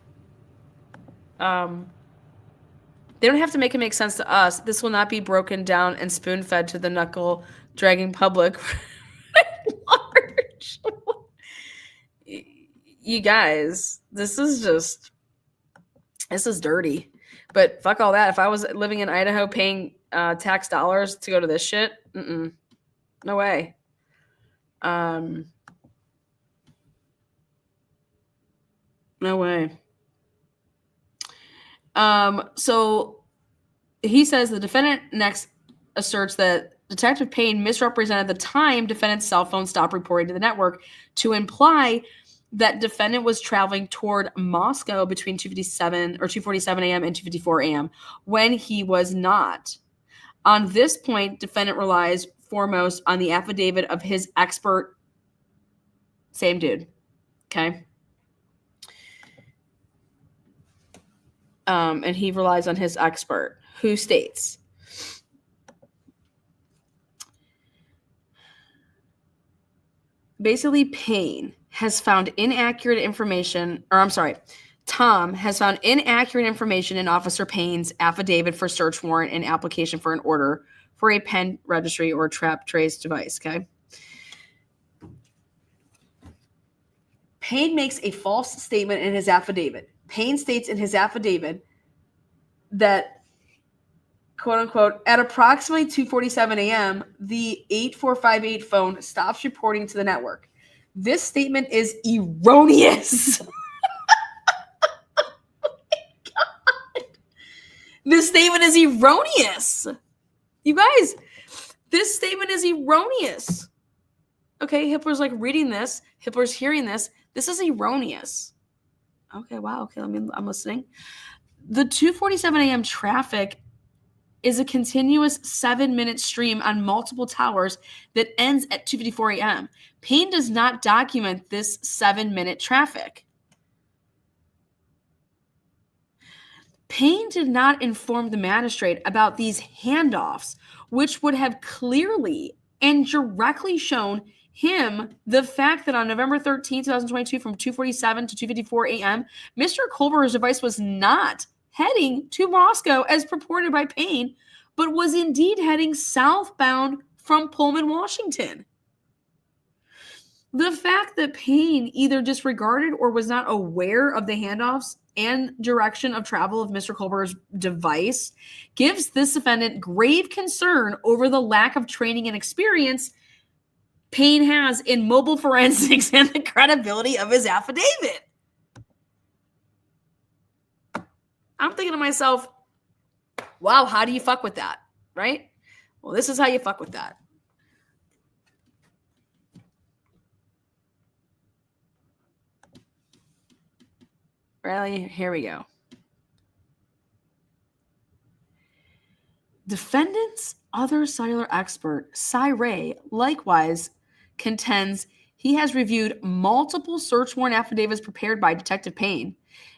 Speaker 1: They don't have to make it make sense to us. This will not be broken down and spoon-fed to the knuckle-dragging public. Large. You guys, this is dirty. But fuck all that. If I was living in Idaho paying tax dollars to go to this shit, no way. No way. So he says the defendant next asserts that Detective Payne misrepresented the time defendant's cell phone stopped reporting to the network to imply that defendant was traveling toward Moscow between 2:47 a.m. and 2:54 a.m. when he was not. On this point, defendant relies foremost on the affidavit of his expert, same dude, okay? And he relies on his expert, who states, basically, Payne has found inaccurate information, Tom has found inaccurate information in Officer Payne's affidavit for search warrant and application for an order for a pen registry or trap trace device, okay? Payne makes a false statement in his affidavit. Payne states in his affidavit that, quote unquote, at approximately 2:47 a.m., the 8458 phone stops reporting to the network. This statement is erroneous. Oh my God. This statement is erroneous. You guys, this statement is erroneous. Okay, Hitler's like reading this. Hitler's hearing this. This is erroneous. Okay, wow. Okay, I'm listening. The 2:47 a.m. traffic is a continuous 7-minute stream on multiple towers that ends at 2:54 a.m. Payne does not document this 7-minute traffic. Payne did not inform the magistrate about these handoffs, which would have clearly and directly shown him the fact that on November 13, 2022, from 2:47 to 2:54 a.m., Mr. Culver's device was not heading to Moscow as purported by Payne, but was indeed heading southbound from Pullman, Washington. The fact that Payne either disregarded or was not aware of the handoffs and direction of travel of Mr. Culber's device gives this defendant grave concern over the lack of training and experience Payne has in mobile forensics and the credibility of his affidavit. I'm thinking to myself, wow, how do you fuck with that, right? Well, this is how you fuck with that. Really? Here we go. Defendant's other cellular expert, Cy Ray, likewise contends he has reviewed multiple search warrant affidavits prepared by Detective Payne,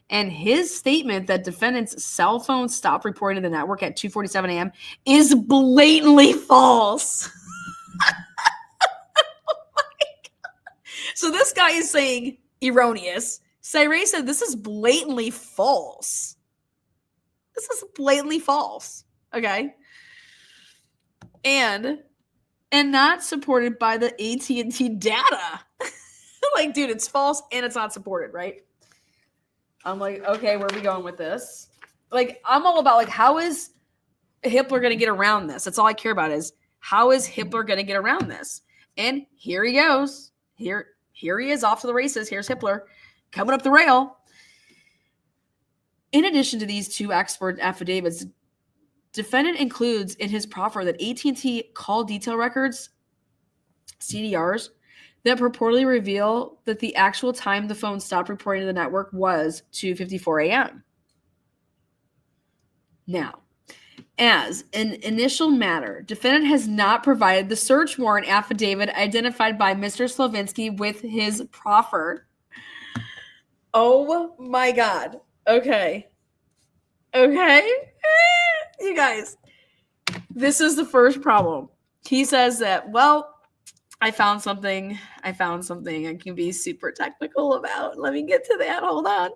Speaker 1: and his statement that defendant's cell phone stopped reporting to the network at 2:47 a.m. is blatantly false. Oh my God. So this guy is saying erroneous. Ray said this is blatantly false. This is blatantly false. Okay. And not supported by the AT&T data. Like, dude, it's false and it's not supported, right? I'm like, okay, where are we going with this? Like, I'm all about, like, how is Hitler going to get around this? That's all I care about is how is Hitler going to get around this? And here he goes. Here he is off to the races. Here's Hitler coming up the rail. In addition to these two expert affidavits, defendant includes in his proffer that AT&T call detail records, CDRs, that purportedly reveal that the actual time the phone stopped reporting to the network was 2:54 a.m. Now, as an initial matter, defendant has not provided the search warrant affidavit identified by Mr. Slavinsky with his proffer. Oh my God. Okay. You guys, this is the first problem. He says that, well, I found something I can be super technical about. Let me get to that. Hold on.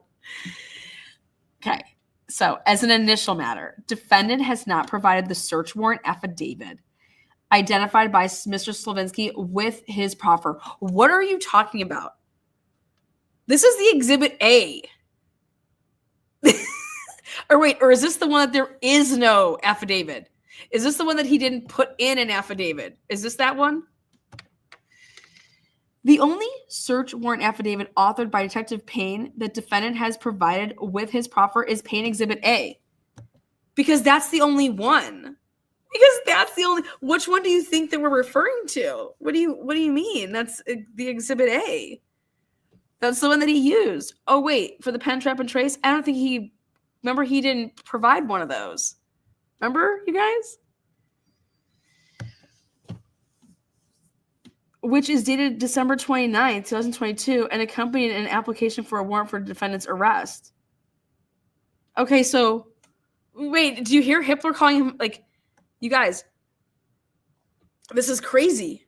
Speaker 1: Okay. So as an initial matter, defendant has not provided the search warrant affidavit identified by Mr. Slavinsky with his proffer. What are you talking about? This is the Exhibit A. Or is this the one that there is no affidavit? Is this the one that he didn't put in an affidavit? Is this that one? The only search warrant affidavit authored by Detective Payne that defendant has provided with his proffer is Payne Exhibit A. Because that's the only one. Which one do you think that we're referring to? What do you mean? That's the Exhibit A. That's the one that he used. Oh, wait, for the pen, trap, and trace? I don't think he didn't provide one of those. Remember, you guys? Which is dated December 29th, 2022, and accompanied an application for a warrant for defendant's arrest. Okay, so, wait, do you hear Hitler calling him, like, you guys, this is crazy.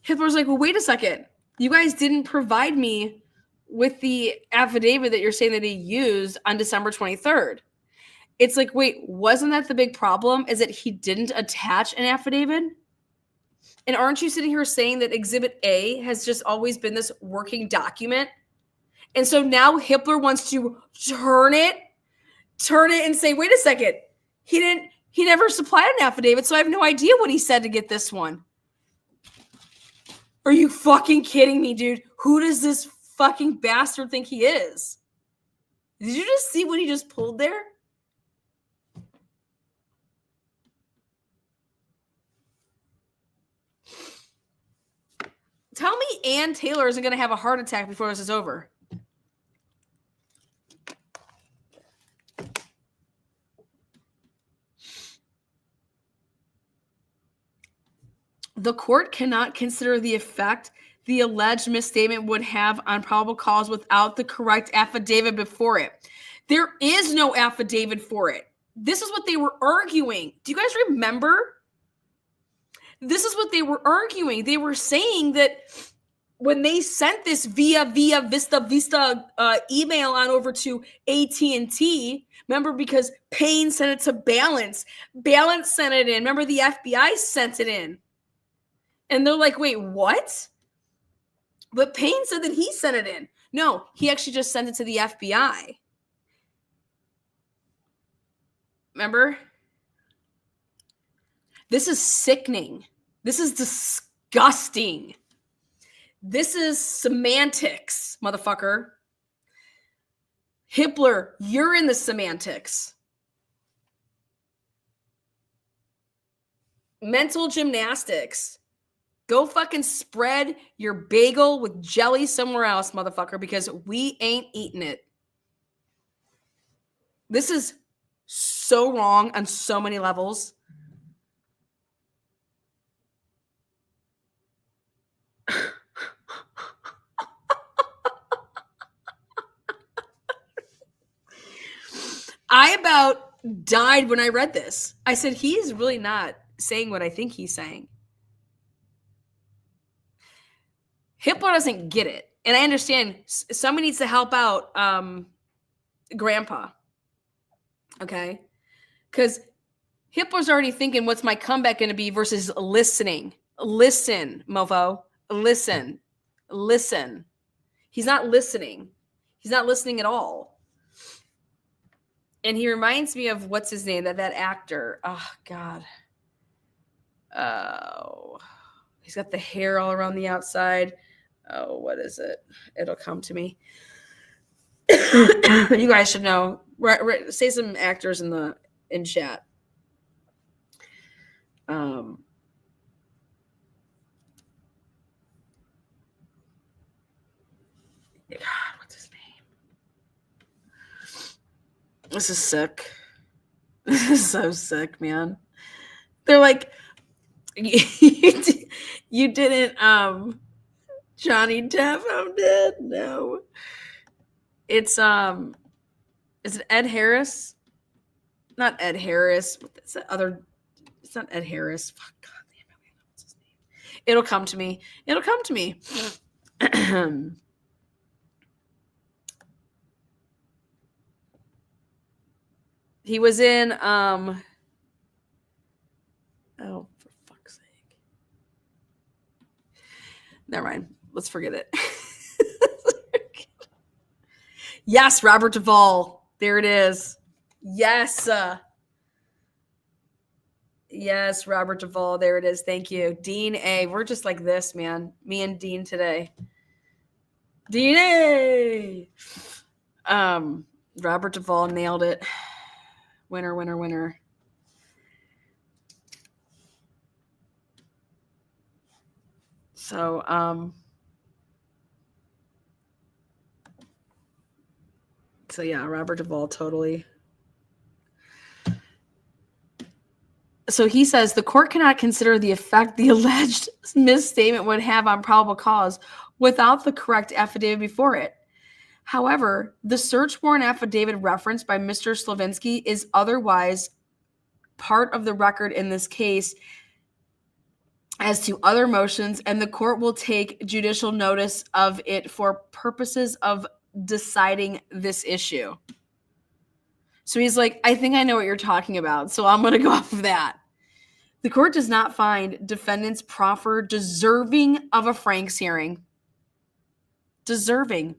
Speaker 1: Hitler's like, well, wait a second. You guys didn't provide me with the affidavit that you're saying that he used on December 23rd. It's like, wait, wasn't that the big problem? Is that he didn't attach an affidavit? And aren't you sitting here saying that Exhibit A has just always been this working document? And so now Hitler wants to turn it and say, wait a second, he never supplied an affidavit, so I have no idea what he said to get this one. Are you fucking kidding me, dude? Who does this fucking bastard think he is? Did you just see what he just pulled there? Tell me Ann Taylor isn't going to have a heart attack before this is over. The court cannot consider the effect the alleged misstatement would have on probable cause without the correct affidavit before it. There is no affidavit for it. This is what they were arguing. Do you guys remember? This is what they were arguing. They were saying that when they sent this via Vista email on over to AT&T, remember, because Payne sent it to Balance. Balance sent it in. Remember, the FBI sent it in. And they're like, wait, what? But Payne said that he sent it in. No, he actually just sent it to the FBI. Remember? This is sickening. This is disgusting. This is semantics, motherfucker. Hitler, you're in the semantics. Mental gymnastics. Go fucking spread your bagel with jelly somewhere else, motherfucker, because we ain't eating it. This is so wrong on so many levels. I about died when I read this. I said, he is really not saying what I think he's saying. Hitler doesn't get it. And I understand somebody needs to help out Grandpa. Okay? Because Hitler's already thinking, what's my comeback going to be versus listening. Listen, mofo. Listen. Listen. He's not listening. He's not listening at all. And he reminds me of, what's his name? That actor. Oh, God. Oh. He's got the hair all around the outside. Oh, what is it? It'll come to me. You guys should know. Say some actors in chat. God, what's his name? This is sick. This is so sick, man. They're like, you didn't Johnny Depp, I'm dead. No. It's is it Ed Harris? Not Ed Harris. It's that other. It's not Ed Harris. Fuck, God damn it. What's his name? It'll come to me. It'll come to me. He was in oh, for fuck's sake. Never mind. Let's forget it. Yes, Robert Duvall. There it is. Yes. Yes, Robert Duvall. There it is. Thank you. Dean A. We're just like this, man. Me and Dean today. Dean A. Robert Duvall nailed it. Winner, winner, winner. So, yeah, Robert Duvall, totally. So he says the court cannot consider the effect the alleged misstatement would have on probable cause without the correct affidavit before it. However, the search warrant affidavit referenced by Mr. Slavinsky is otherwise part of the record in this case as to other motions, and the court will take judicial notice of it for purposes of deciding this issue. So he's like, I think I know what you're talking about, so I'm going to go off of that. The court does not find defendant's proffer deserving of a Franks hearing. Deserving.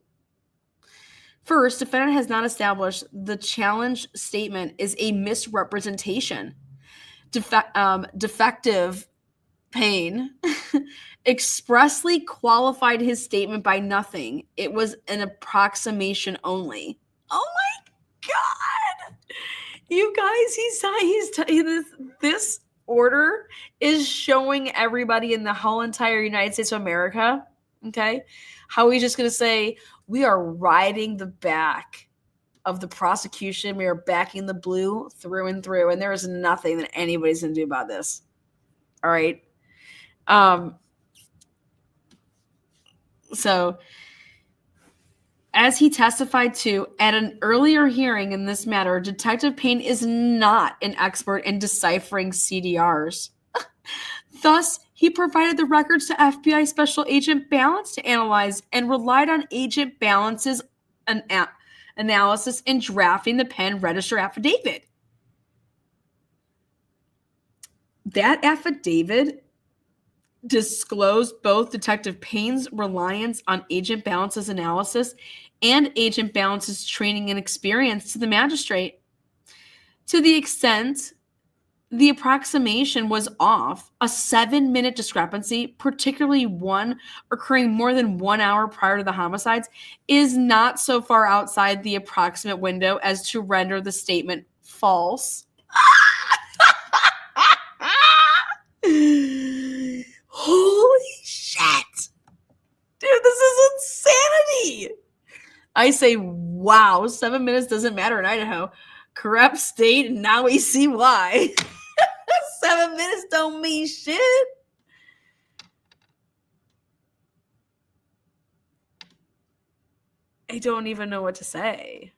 Speaker 1: First, defendant has not established the challenge statement is a misrepresentation. Defective Payne expressly qualified his statement by nothing. It was an approximation only. Oh my God. You guys, this order is showing everybody in the whole entire United States of America, okay, how he's just going to say, we are riding the back of the prosecution. We are backing the blue through and through, and there is nothing that anybody's going to do about this. All right. So as he testified to at an earlier hearing in this matter, Detective Payne is not an expert in deciphering CDRs. Thus, he provided the records to FBI Special Agent Balance to analyze and relied on Agent Balance's analysis in drafting the Penn Register affidavit. That affidavit disclosed both Detective Payne's reliance on Agent Balance's analysis and Agent Balance's training and experience to the magistrate. To the extent the approximation was off, a 7-minute discrepancy, particularly one occurring more than 1 hour prior to the homicides, is not so far outside the approximate window as to render the statement false. Holy shit. Dude, this is insanity. I say, wow, 7 minutes doesn't matter in Idaho. Corrupt state, and now we see why. 7 minutes don't mean shit. I don't even know what to say.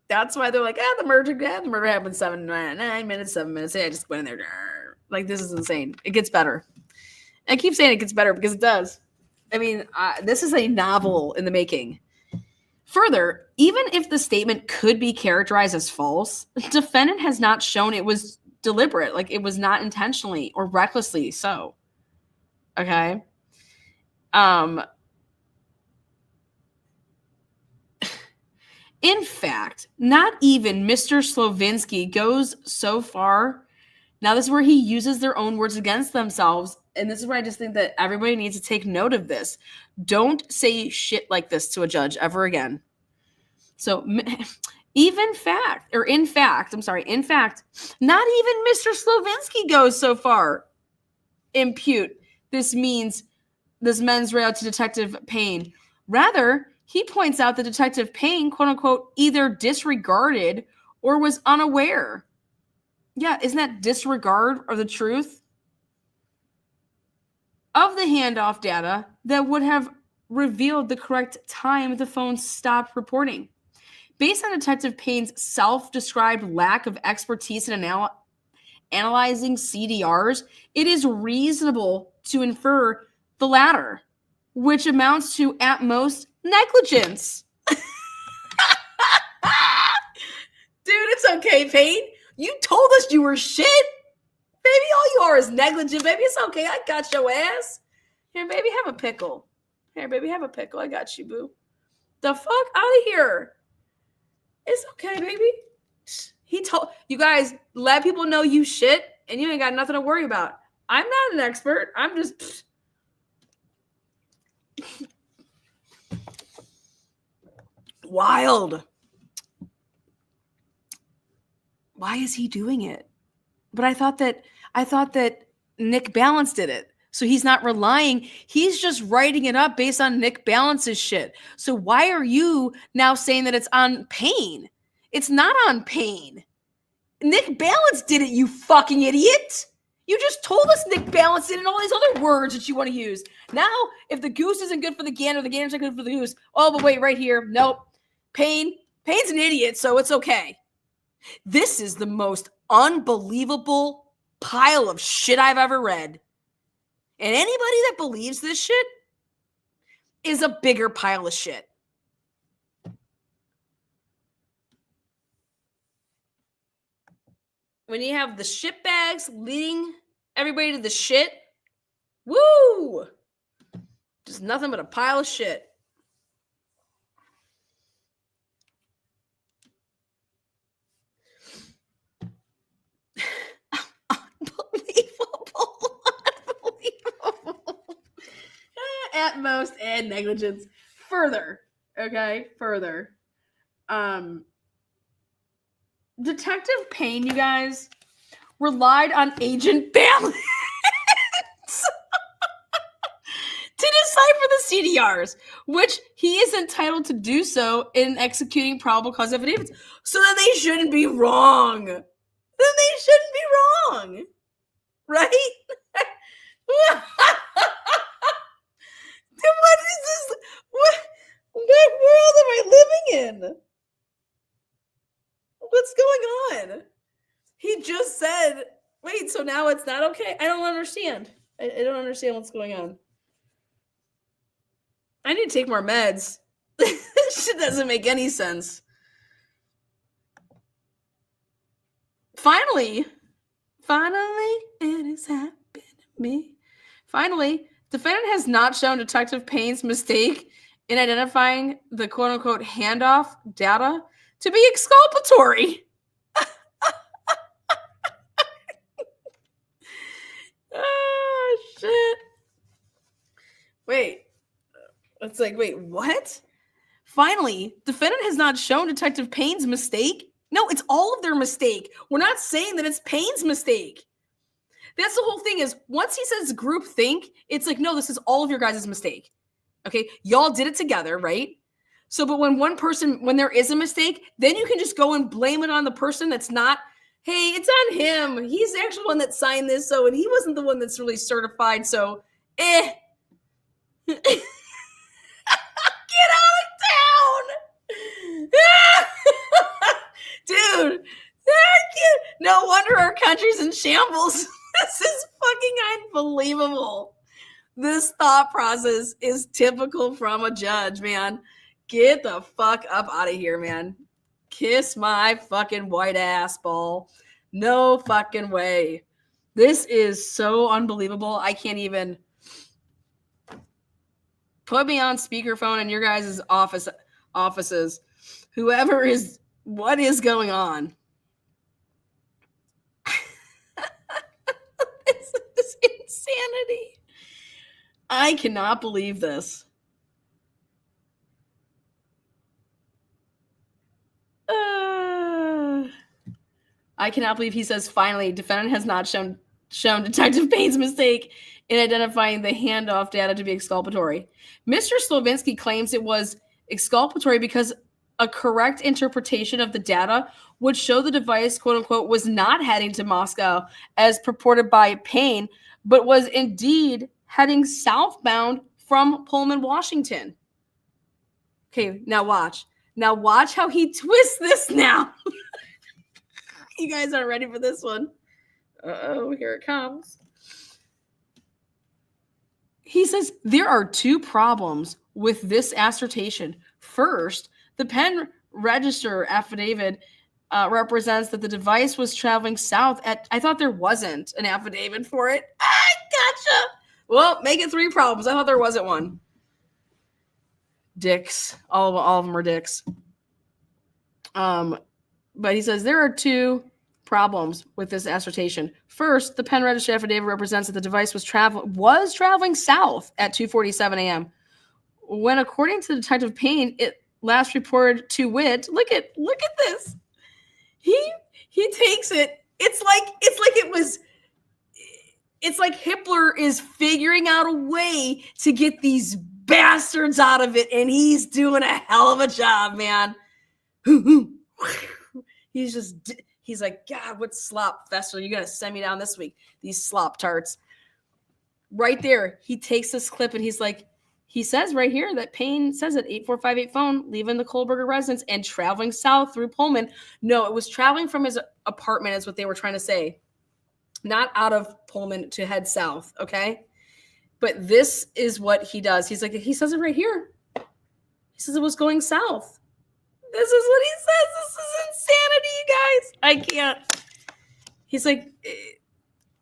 Speaker 1: That's why they're like, the murder happened 9 minutes, 7 minutes. Yeah, I just went in there. Like, this is insane. It gets better. I keep saying it gets better because it does. I mean, this is a novel in the making. Further, even if the statement could be characterized as false, the defendant has not shown it was deliberate, like it was not intentionally or recklessly so. Okay? In fact, not even Mr. Slovinsky goes so far. Now, this is where he uses their own words against themselves. And this is where I just think that everybody needs to take note of this. Don't say shit like this to a judge ever again. So, in fact, not even Mr. Slovinsky goes so far. Impute this mens rea to Detective Payne. Rather, he points out that Detective Payne, quote unquote, either disregarded or was unaware. Yeah, isn't that disregard of the truth of the handoff data that would have revealed the correct time the phone stopped reporting? Based on Detective Payne's self-described lack of expertise in analyzing CDRs, it is reasonable to infer the latter, which amounts to, at most, negligence. Dude, it's okay, Payne. You told us you were shit. Baby, all you are is negligent. Baby, it's okay. I got your ass. Here, baby, have a pickle. Here, baby, have a pickle. I got you, boo. The fuck out of here. It's okay, baby. He told you guys, let people know you shit and you ain't got nothing to worry about. I'm not an expert. I'm just wild. Why is he doing it? But I thought that Nick Balance did it. So he's not relying. He's just writing it up based on Nick Balance's shit. So why are you now saying that it's on Payne? It's not on Payne. Nick Balance did it, you fucking idiot. You just told us Nick Balance did it and all these other words that you want to use. Now, if the goose isn't good for the gander, the gander's not good for the goose. Oh, but wait, right here. Nope. Payne's an idiot, so it's okay. This is the most unbelievable pile of shit I've ever read. And anybody that believes this shit is a bigger pile of shit. When you have the shit bags leading everybody to the shit, woo! Just nothing but a pile of shit. Unbelievable. At most, and negligence. Further. Detective Payne, you guys, relied on Agent Balance to decipher the CDRs, which he is entitled to do so in executing probable cause affidavits. So that they shouldn't be wrong. Right? Then what is this? What world am I living in? What's going on? He just said, wait, so now it's not okay? I don't understand. I don't understand what's going on. I need to take more meds. This shit doesn't make any sense. Finally, it has happened. Me? Finally, defendant has not shown Detective Payne's mistake in identifying the quote-unquote handoff data to be exculpatory. Oh, shit. Wait. It's like, wait, what? Finally, defendant has not shown Detective Payne's mistake. No, it's all of their mistake. We're not saying that it's Payne's mistake. That's the whole thing is once he says group think, it's like, no, this is all of your guys' mistake. Okay. Y'all did it together, right? So, but when there is a mistake, then you can just go and blame it on the person that's not, hey, it's on him. He's the actual one that signed this. So, and he wasn't the one that's really certified. So, Get out of town. Dude, no wonder our country's in shambles. This is fucking unbelievable. This thought process is typical from a judge, man. Get the fuck up out of here, man. Kiss my fucking white ass ball. No fucking way. This is so unbelievable. I can't even put me on speakerphone in your guys' offices. Whoever is, what is going on? This insanity. I cannot believe this. I cannot believe he says finally defendant has not shown Detective Payne's mistake in identifying the handoff data to be exculpatory. Mr. Slovinsky claims it was exculpatory because a correct interpretation of the data would show the device, quote unquote, was not heading to Moscow as purported by Payne, but was indeed heading southbound from Pullman, Washington. Okay, now watch. Now watch how he twists this now. You guys aren't ready for this one. Uh-oh, here it comes. He says, there are two problems with this assertion. First, the Penn Register affidavit represents that the device was traveling south at, I thought there wasn't an affidavit for it. Gotcha. Well, make it three problems. I thought there wasn't one. Dicks. All of them are dicks. But he says, there are two problems with this assertion. First, the Penn Register affidavit represents that the device was traveling south at 2:47 a.m. when, according to Detective Payne, it last reported to wit. Look at this. He takes it. It's like Hitler is figuring out a way to get these bastards out of it, and he's doing a hell of a job, man. He's like, God, what slop festival you gotta send me down this week? These slop tarts. Right there, he takes this clip and he's like, he says right here that Payne says at 8458 phone, leaving the Kohlberger residence and traveling south through Pullman. No, it was traveling from his apartment is what they were trying to say. Not out of Pullman to head south, okay? But this is what he does. He's like, he says it right here. He says it was going south. This is what he says. This is insanity, you guys. I can't. He's like,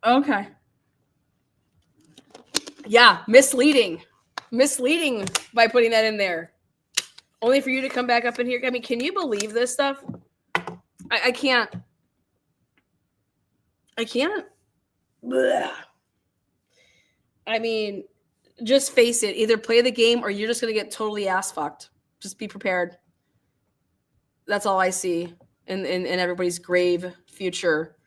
Speaker 1: okay. Yeah, misleading by putting that in there. Only for you to come back up in here. I mean, can you believe this stuff? I can't. I can't. Blech. I mean, just face it. Either play the game or you're just going to get totally ass fucked. Just be prepared. That's all I see in everybody's grave future.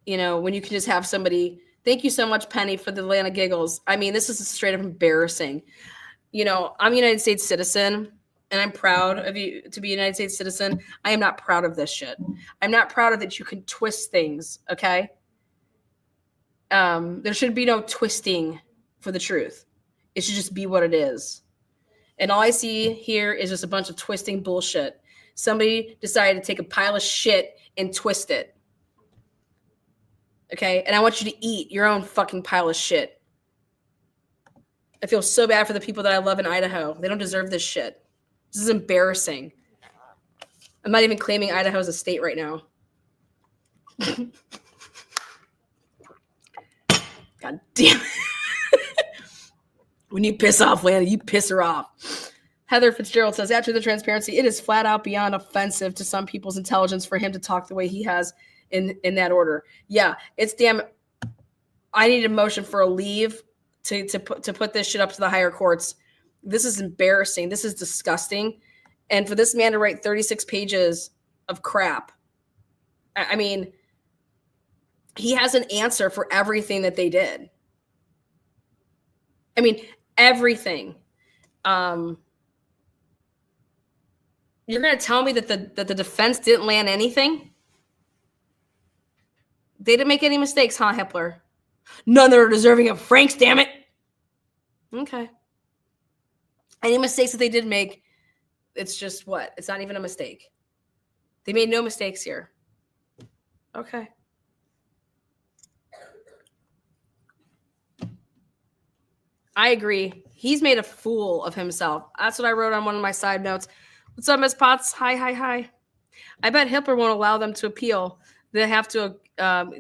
Speaker 1: You know, when you can just have somebody, thank you so much, Penny, for the Atlanta giggles. I mean, this is straight up embarrassing. You know, I'm a United States citizen, and I'm proud of you to be a United States citizen. I am not proud of this shit. I'm not proud of that you can twist things, okay? There should be no twisting for the truth. It should just be what it is. And all I see here is just a bunch of twisting bullshit. Somebody decided to take a pile of shit and twist it. Okay? And I want you to eat your own fucking pile of shit. I feel so bad for the people that I love in Idaho. They don't deserve this shit. This is embarrassing. I'm not even claiming Idaho as a state right now. God damn it. When you piss off Lana, you piss her off. Heather Fitzgerald says, after the transparency, it is flat out beyond offensive to some people's intelligence for him to talk the way he has in that order. Yeah, it's damn. I need a motion for a leave to put this shit up to the higher courts. This is embarrassing. This is disgusting. And for this man to write 36 pages of crap, I mean, he has an answer for everything that they did. I mean, everything. You're going to tell me that the defense didn't land anything? They didn't make any mistakes, huh, Hippler? None that are deserving of Franks, damn it. Okay. Any mistakes that they did make, it's just what? It's not even a mistake. They made no mistakes here. Okay. I agree. He's made a fool of himself. That's what I wrote on one of my side notes. What's up, Miss Potts? Hi. I bet Hitler won't allow them to appeal. They have to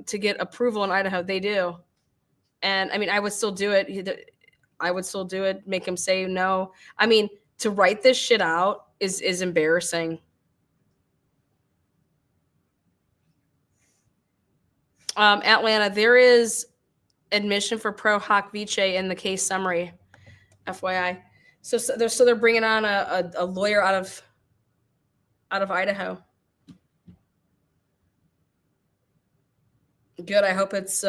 Speaker 1: get approval in Idaho. They do. And I mean, I would still do it. I would still do it. Make him say no. I mean, to write this shit out is embarrassing. Atlanta, there is admission for pro hoc vice in the case summary, FYI. So they're bringing on a lawyer out of Idaho. Good. I hope it's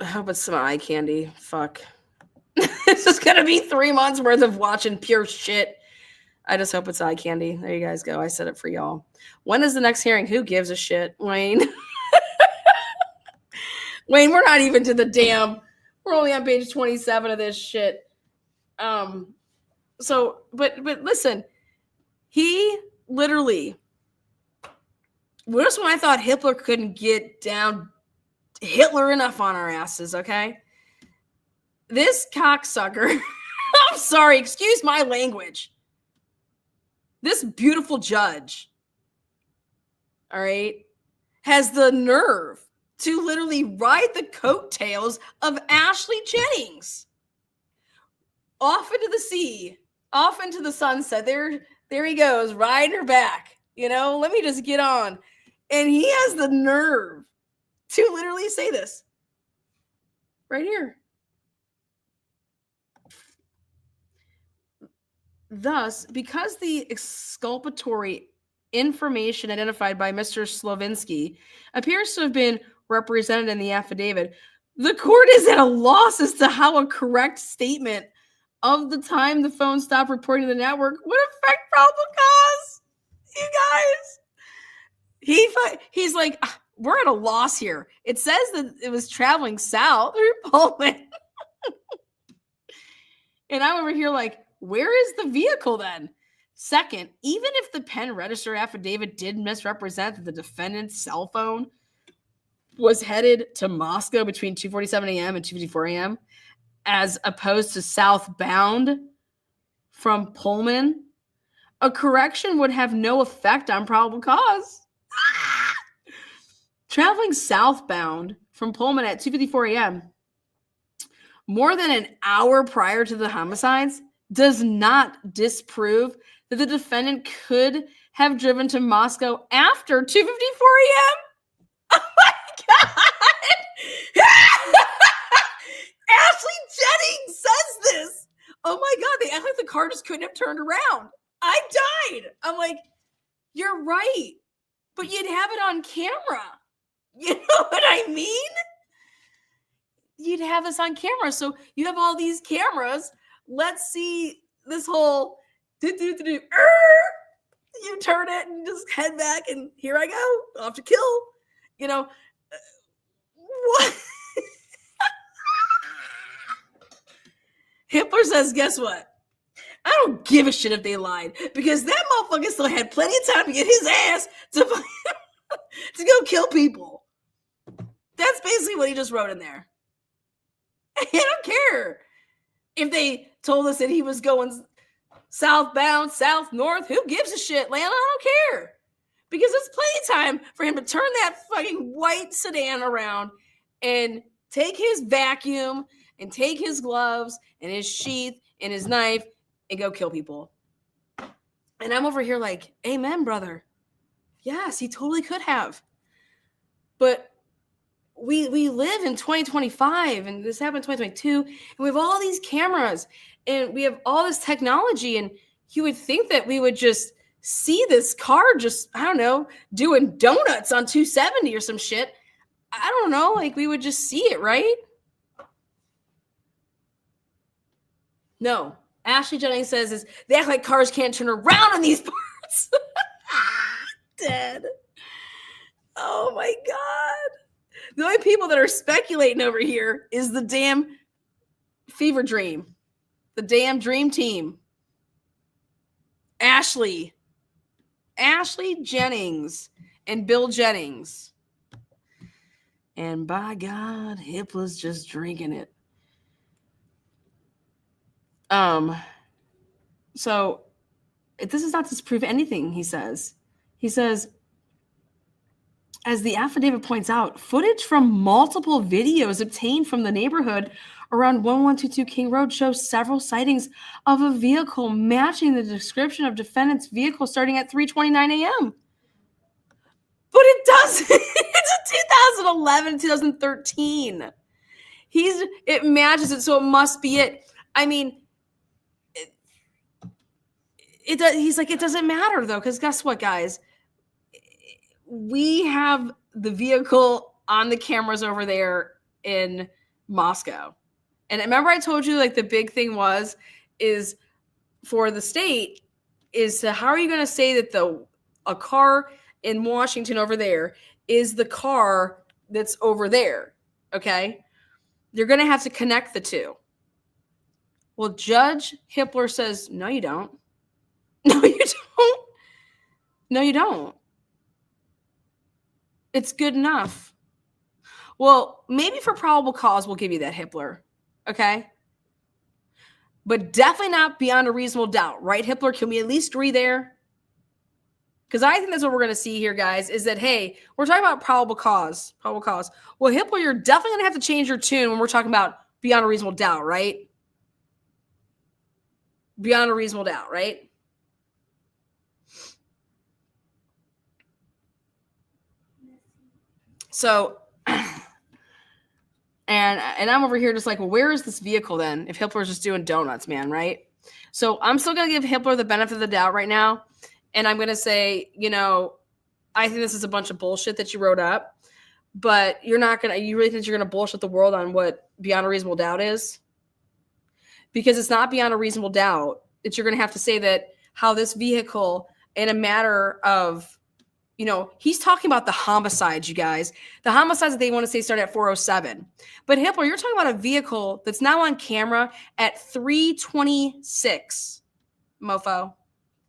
Speaker 1: I hope it's some eye candy. Fuck. This is going to be 3 months worth of watching pure shit. I just hope it's eye candy. There you guys go. I said it for y'all. When is the next hearing? Who gives a shit, Wayne? Wayne, we're not even to the damn. We're only on page 27 of this shit. So, but listen, he literally, just when I thought Hitler couldn't get down Hitler enough on our asses, okay? This cocksucker, I'm sorry, excuse my language. This beautiful judge, all right, has the nerve to literally ride the coattails of Ashley Jennings off into the sea, off into the sunset. There he goes, riding her back. You know, let me just get on. And he has the nerve to literally say this right here. Thus, because the exculpatory information identified by Mr. Slovinsky appears to have been represented in the affidavit, the court is at a loss as to how a correct statement of the time the phone stopped reporting to the network would affect probable cause. You guys, he's like, we're at a loss here. It says that it was traveling south through Poland. And I'm over here like, where is the vehicle then? Second, even if the pen register affidavit did misrepresent that the defendant's cell phone was headed to Moscow between 2:47 a.m. and 2:54 a.m., as opposed to southbound from Pullman, a correction would have no effect on probable cause. Traveling southbound from Pullman at 2:54 a.m., more than an hour prior to the homicides, does not disprove that the defendant could have driven to Moscow after 2:54 a.m. Oh my God! Ashley Jennings says this. Oh my God! They act like the car just couldn't have turned around. I died. I'm like, you're right, but you'd have it on camera. You know what I mean? You'd have this on camera, so you have all these cameras. Let's see this whole you turn it and just head back and here I go off to kill. You know what? Hitler says, guess what? I don't give a shit if they lied because that motherfucker still had plenty of time to get his ass to go kill people. That's basically what he just wrote in there. I don't care. If they told us that he was going southbound, south, north, who gives a shit, Lana? I don't care. Because there's plenty of time for him to turn that fucking white sedan around and take his vacuum and take his gloves and his sheath and his knife and go kill people. And I'm over here like, amen, brother. Yes, he totally could have. But we live in 2025 and this happened in 2022 and we have all these cameras and we have all this technology, and you would think that we would just see this car just, I don't know, doing donuts on 270 or some shit. I don't know, like we would just see it, right? No. Ashley Jennings says is they act like cars can't turn around in these parts. Dead. Oh my God. The only people that are speculating over here is the damn fever dream. The damn dream team. Ashley Jennings and Bill Jennings. And by God, Hitler's just drinking it. So this is not to disprove anything, he says. He says, as the affidavit points out, footage from multiple videos obtained from the neighborhood around 1122 King Road shows several sightings of a vehicle matching the description of defendant's vehicle starting at 3:29 a.m. But it doesn't. It's a 2011, 2013. It matches it, so it must be it. I mean, he's like, it doesn't matter though, because guess what, guys? We have the vehicle on the cameras over there in Moscow. And remember I told you like the big thing is for the state is to, how are you going to say that a car in Washington over there is the car that's over there? Okay. You're going to have to connect the two. Well, Judge Hippler says, no, you don't. No, you don't. No, you don't. It's good enough. Well, maybe for probable cause, we'll give you that, Hippler. Okay? But definitely not beyond a reasonable doubt. Right, Hippler? Can we at least agree there? Because I think that's what we're going to see here, guys, is that, hey, we're talking about probable cause. Probable cause. Well, Hippler, you're definitely going to have to change your tune when we're talking about beyond a reasonable doubt, right? Beyond a reasonable doubt, right? So, and I'm over here just like, well, where is this vehicle then? If Hippler's just doing donuts, man, right? So I'm still going to give Hippler the benefit of the doubt right now. And I'm going to say, I think this is a bunch of bullshit that you wrote up, but you really think you're going to bullshit the world on what beyond a reasonable doubt is? Because it's not beyond a reasonable doubt that you're going to have to say that how this vehicle in a matter of, he's talking about the homicides, you guys. The homicides that they want to say start at 4:07. But Hippler, you're talking about a vehicle that's now on camera at 3:26, mofo.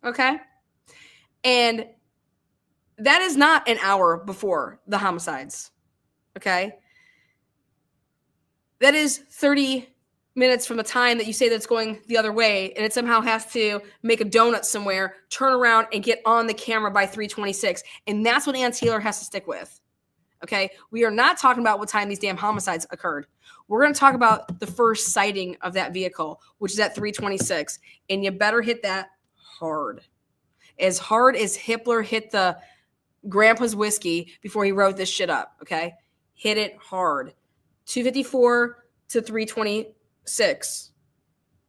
Speaker 1: Okay? And that is not an hour before the homicides. Okay? That is 30 minutes from the time that you say that's going the other way, and it somehow has to make a donut somewhere, turn around, and get on the camera by 3:26. And that's what Ann Taylor has to stick with. Okay? We are not talking about what time these damn homicides occurred. We're going to talk about the first sighting of that vehicle, which is at 3:26. And you better hit that hard. As hard as Hippler hit the grandpa's whiskey before he wrote this shit up. Okay? Hit it hard. 254 to 3:26.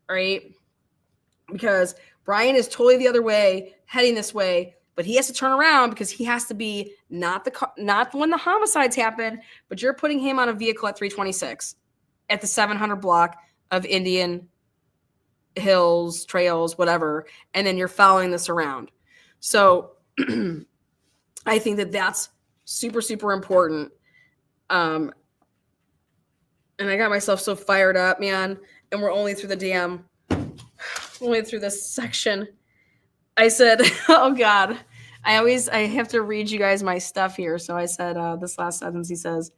Speaker 1: Right? Because Brian is totally the other way, heading this way, but he has to turn around because he has to be not when the homicides happen, but you're putting him on a vehicle at 3:26 at the 700 block of Indian Hills, Trails, whatever, and then you're following this around. So I think that that's super, super important. And I got myself so fired up, man. And we're only through this section. I said, oh God, I have to read you guys my stuff here. So I said, this last sentence, he says,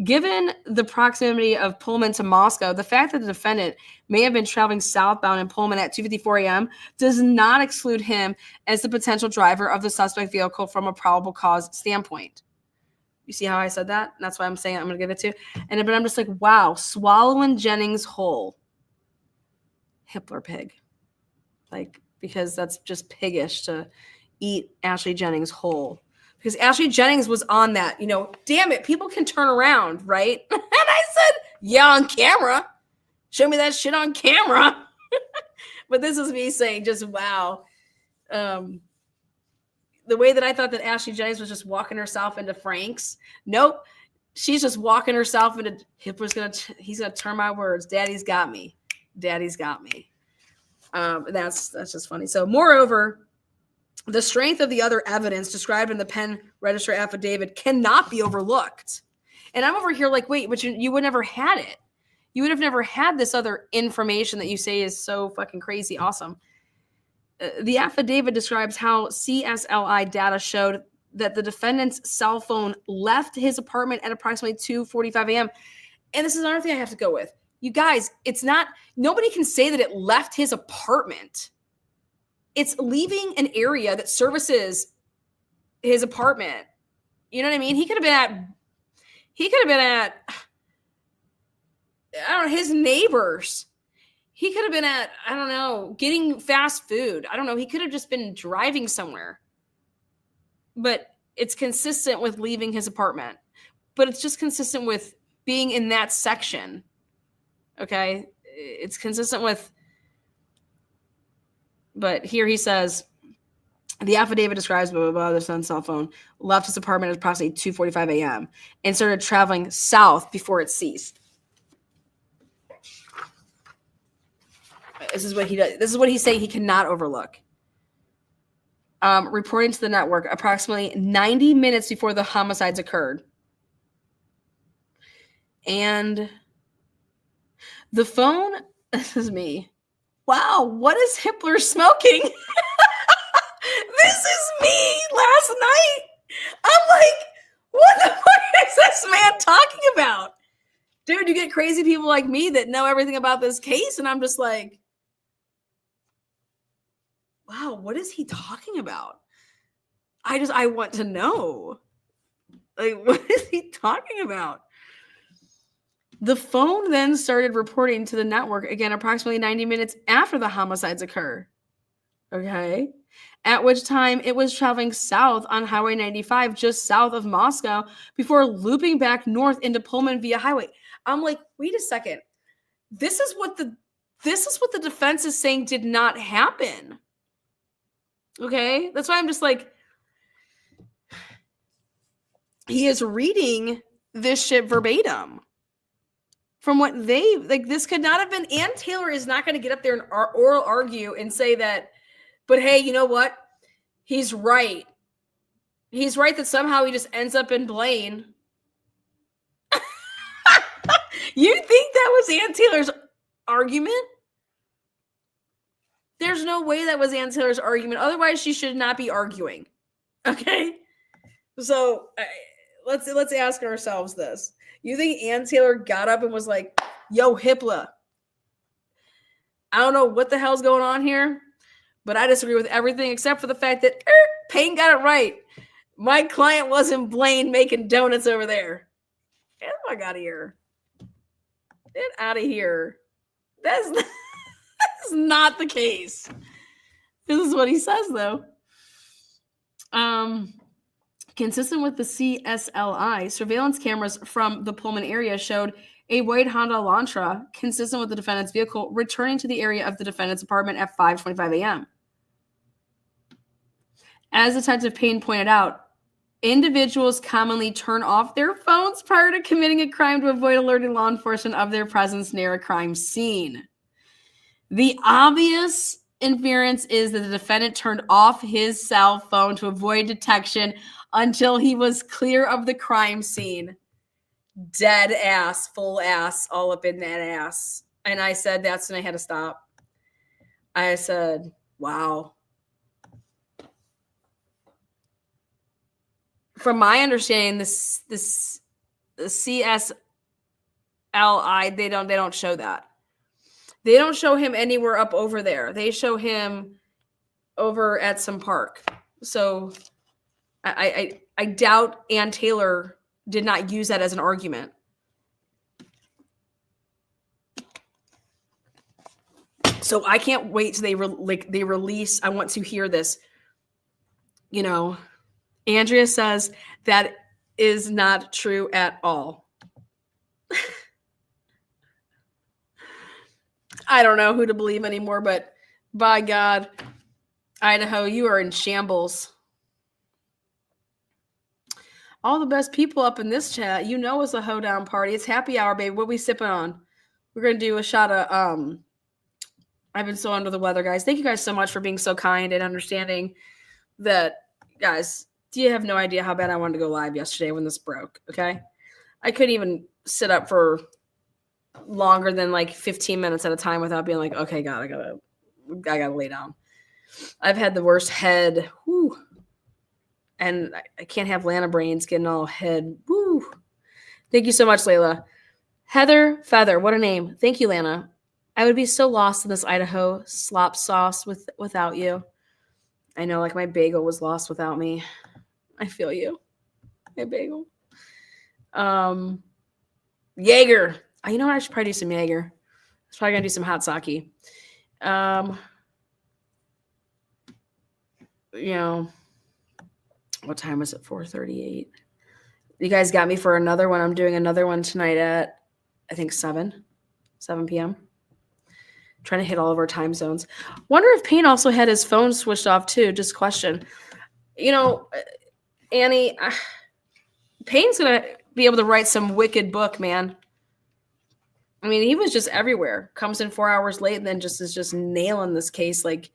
Speaker 1: Given the proximity of Pullman to Moscow, the fact that the defendant may have been traveling southbound in Pullman at 2:54 a.m. does not exclude him as the potential driver of the suspect vehicle from a probable cause standpoint. You see how I said that? That's why I'm saying I'm going to give it to. But I'm just like, wow, swallowing Jennings whole. Hitler pig. Like, because that's just piggish to eat Ashley Jennings whole. Because Ashley Jennings was on that, damn it, people can turn around, right? And I said, yeah, on camera. Show me that shit on camera. But this is me saying just, wow. The way that I thought that Ashley Jennings was just walking herself into Frank's. Nope. She's just walking herself into Hitler's he's going to turn my words. Daddy's got me. Daddy's got me. That's just funny. So moreover, the strength of the other evidence described in the Penn Register affidavit cannot be overlooked. And I'm over here like, wait, but you would never had it. You would have never had this other information that you say is so fucking crazy awesome. The affidavit describes how CSLI data showed that the defendant's cell phone left his apartment at approximately 2:45 a.m. And this is another thing I have to go with. You guys, nobody can say that it left his apartment. It's leaving an area that services his apartment. You know what I mean? He could have been at, I don't know, his neighbors. He could have been at, I don't know, getting fast food. I don't know. He could have just been driving somewhere. But it's consistent with leaving his apartment. But it's just consistent with being in that section. Okay? It's consistent with, but here he says, the affidavit describes blah, blah, blah, the son's cell phone left his apartment at approximately 2:45 a.m. and started traveling south before it ceased. This is what he does. This is what he's saying he cannot overlook. Reporting to the network approximately 90 minutes before the homicides occurred. And the phone, this is me. Wow, what is Hitler smoking? This is me last night. I'm like, what the fuck is this man talking about? Dude, you get crazy people like me that know everything about this case, and I'm just like, wow, what is he talking about? I want to know. Like, what is he talking about? The phone then started reporting to the network again approximately 90 minutes after the homicides occur. Okay? At which time it was traveling south on Highway 95, just south of Moscow, before looping back north into Pullman via highway. I'm like, wait a second. This is what the defense is saying did not happen. Okay? That's why I'm just like, he is reading this shit verbatim. From what this could not have been. Ann Taylor is not going to get up there and oral argue and say that, but hey, you know what? He's right. He's right that somehow he just ends up in Blaine. You think that was Ann Taylor's argument? There's no way that was Ann Taylor's argument. Otherwise, she should not be arguing. Okay? So let's ask ourselves this. You think Ann Taylor got up and was like, yo, Hitler, I don't know what the hell's going on here, but I disagree with everything except for the fact that Payne got it right. My client wasn't Blaine making donuts over there. Get the fuck out of here. Get out of here. That's not the case. This is what he says, though. Consistent with the CSLI, surveillance cameras from the Pullman area showed a white Honda Elantra, consistent with the defendant's vehicle, returning to the area of the defendant's apartment at 5:25 a.m. As Detective Payne pointed out, individuals commonly turn off their phones prior to committing a crime to avoid alerting law enforcement of their presence near a crime scene. The obvious inference is that the defendant turned off his cell phone to avoid detection until he was clear of the crime scene. Dead ass, full ass, all up in that ass. And I said, that's when I had to stop. I said, wow. From my understanding, this CSLI, they don't show that. They don't show him anywhere up over there. They show him over at some park. So I doubt Ann Taylor did not use that as an argument. So I can't wait till they release. I want to hear this. You know, Andrea says that is not true at all. I don't know who to believe anymore, but by God, Idaho, you are in shambles. All the best people up in this chat, you know, it's a hoedown party. It's happy hour, baby. What we sipping on? We're gonna do a shot of I've been so under the weather, guys. Thank you guys so much for being so kind and understanding that, guys. You have no idea how bad I wanted to go live yesterday when this broke. Okay, I couldn't even sit up for longer than like 15 minutes at a time without being like, okay, God, I gotta lay down. I've had the worst head, whew, and I can't have Lana brains getting all head. Woo! Thank you so much, Layla. Heather Feather, what a name. Thank you, Lana. I would be so lost in this Idaho slop sauce without you. I know, like my bagel was lost without me. I feel you. My bagel. Jaeger. You know what? I should probably do some Jaeger. I was probably gonna do some hot sake. You know, what time is it? 4:38. You guys got me for another one. I'm doing another one tonight at, I think 7 p.m. Trying to hit all of our time zones. Wonder if Payne also had his phone switched off too. Just question. You know, Annie, Payne's going to be able to write some wicked book, man. I mean, he was just everywhere. Comes in 4 hours late and then is just nailing this case like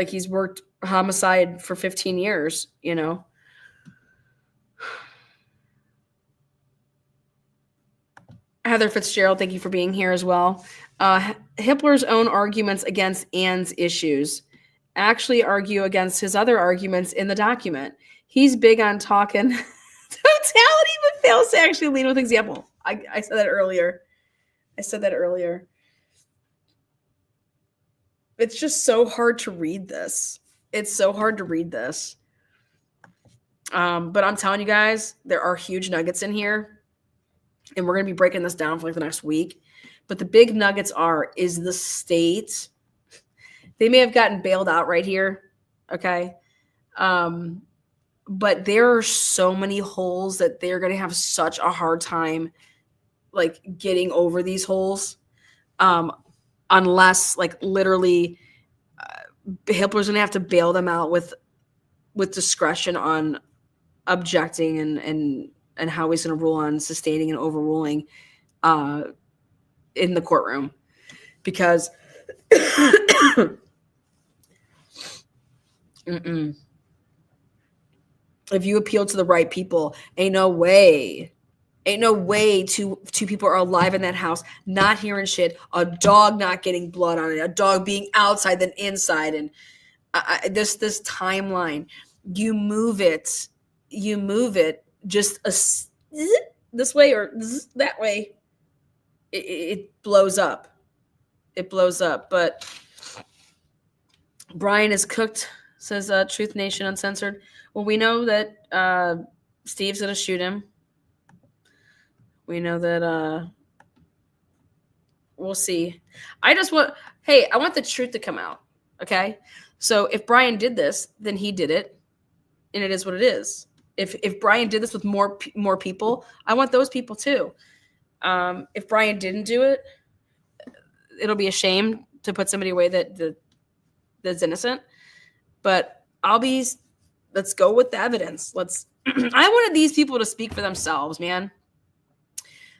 Speaker 1: he's worked homicide for 15 years, you know. Heather Fitzgerald, thank you for being here as well. Hippler's own arguments against Ann's issues actually argue against his other arguments in the document. He's big on talking totality, but fails to actually lead with example. I said that earlier. It's just so hard to read this. But I'm telling you guys, there are huge nuggets in here. And we're going to be breaking this down for like the next week. But the big nuggets is the state. They may have gotten bailed out right here. Okay. But there are so many holes that they're going to have such a hard time like getting over these holes. Unless like literally Hippler's going to have to bail them out with discretion on objecting and how he's going to rule on sustaining and overruling in the courtroom. Because if you appeal to the right people, ain't no way two people are alive in that house, not hearing shit, a dog not getting blood on it, a dog being outside than inside. And this timeline, you move it just this way or that way, it blows up. But Brian is cooked, says Truth Nation Uncensored. Well, we know that Steve's going to shoot him. We know that we'll see. I want the truth to come out. Okay. So if Brian did this, then he did it. And it is what it is. If Brian did this with more people, I want those people too. If Brian didn't do it, it'll be a shame to put somebody away that's innocent. But let's go with the evidence. I wanted these people to speak for themselves, man.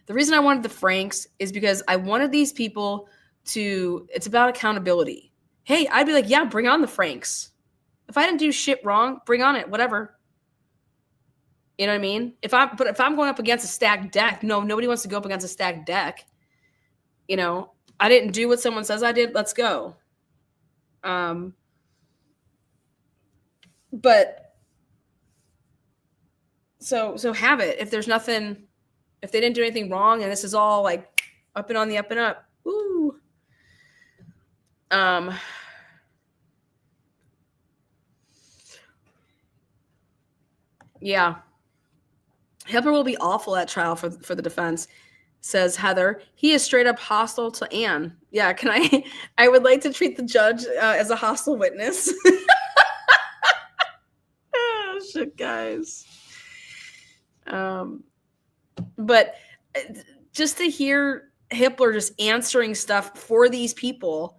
Speaker 1: The reason I wanted the Franks is because I wanted these people it's about accountability. Hey, I'd be like, yeah, bring on the Franks. If I didn't do shit wrong, bring on it, whatever. You know what I mean? If I'm going up against a stacked deck, nobody wants to go up against a stacked deck. You know, I didn't do what someone says I did. Let's go. But so have it. If there's nothing If they didn't do anything wrong and this is all like up and on the up and up. Woo. Yeah. Hitler will be awful at trial for the defense, says Heather. He is straight up hostile to Anne. Yeah, can I would like to treat the judge as a hostile witness. Oh, shit, guys. But just to hear Hitler just answering stuff for these people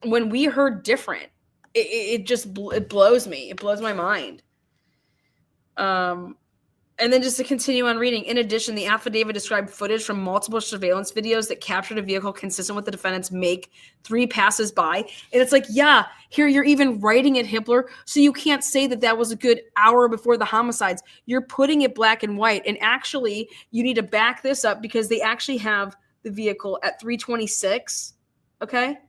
Speaker 1: when we heard different, it blows me. It blows my mind. And then just to continue on reading, in addition, the affidavit described footage from multiple surveillance videos that captured a vehicle consistent with the defendant's make 3 passes by. And it's like, yeah, here you're even writing it, Hitler, so you can't say that that was a good hour before the homicides. You're putting it black and white. And actually, you need to back this up because they actually have the vehicle at 3:26, okay?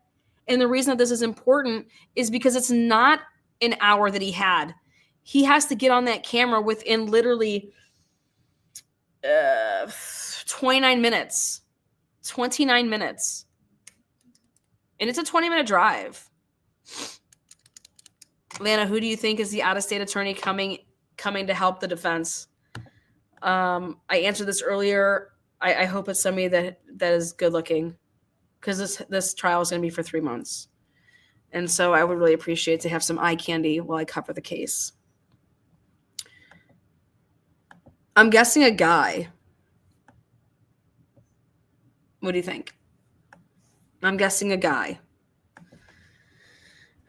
Speaker 1: And the reason that this is important is because it's not an hour that he had. He has to get on that camera within literally 29 minutes. 29 minutes. And it's a 20-minute drive. Lana, who do you think is the out-of-state attorney coming to help the defense? I answered this earlier. I hope it's somebody that is good-looking because this trial is going to be for 3 months. And so I would really appreciate to have some eye candy while I cover the case. I'm guessing a guy. What do you think? I'm guessing a guy.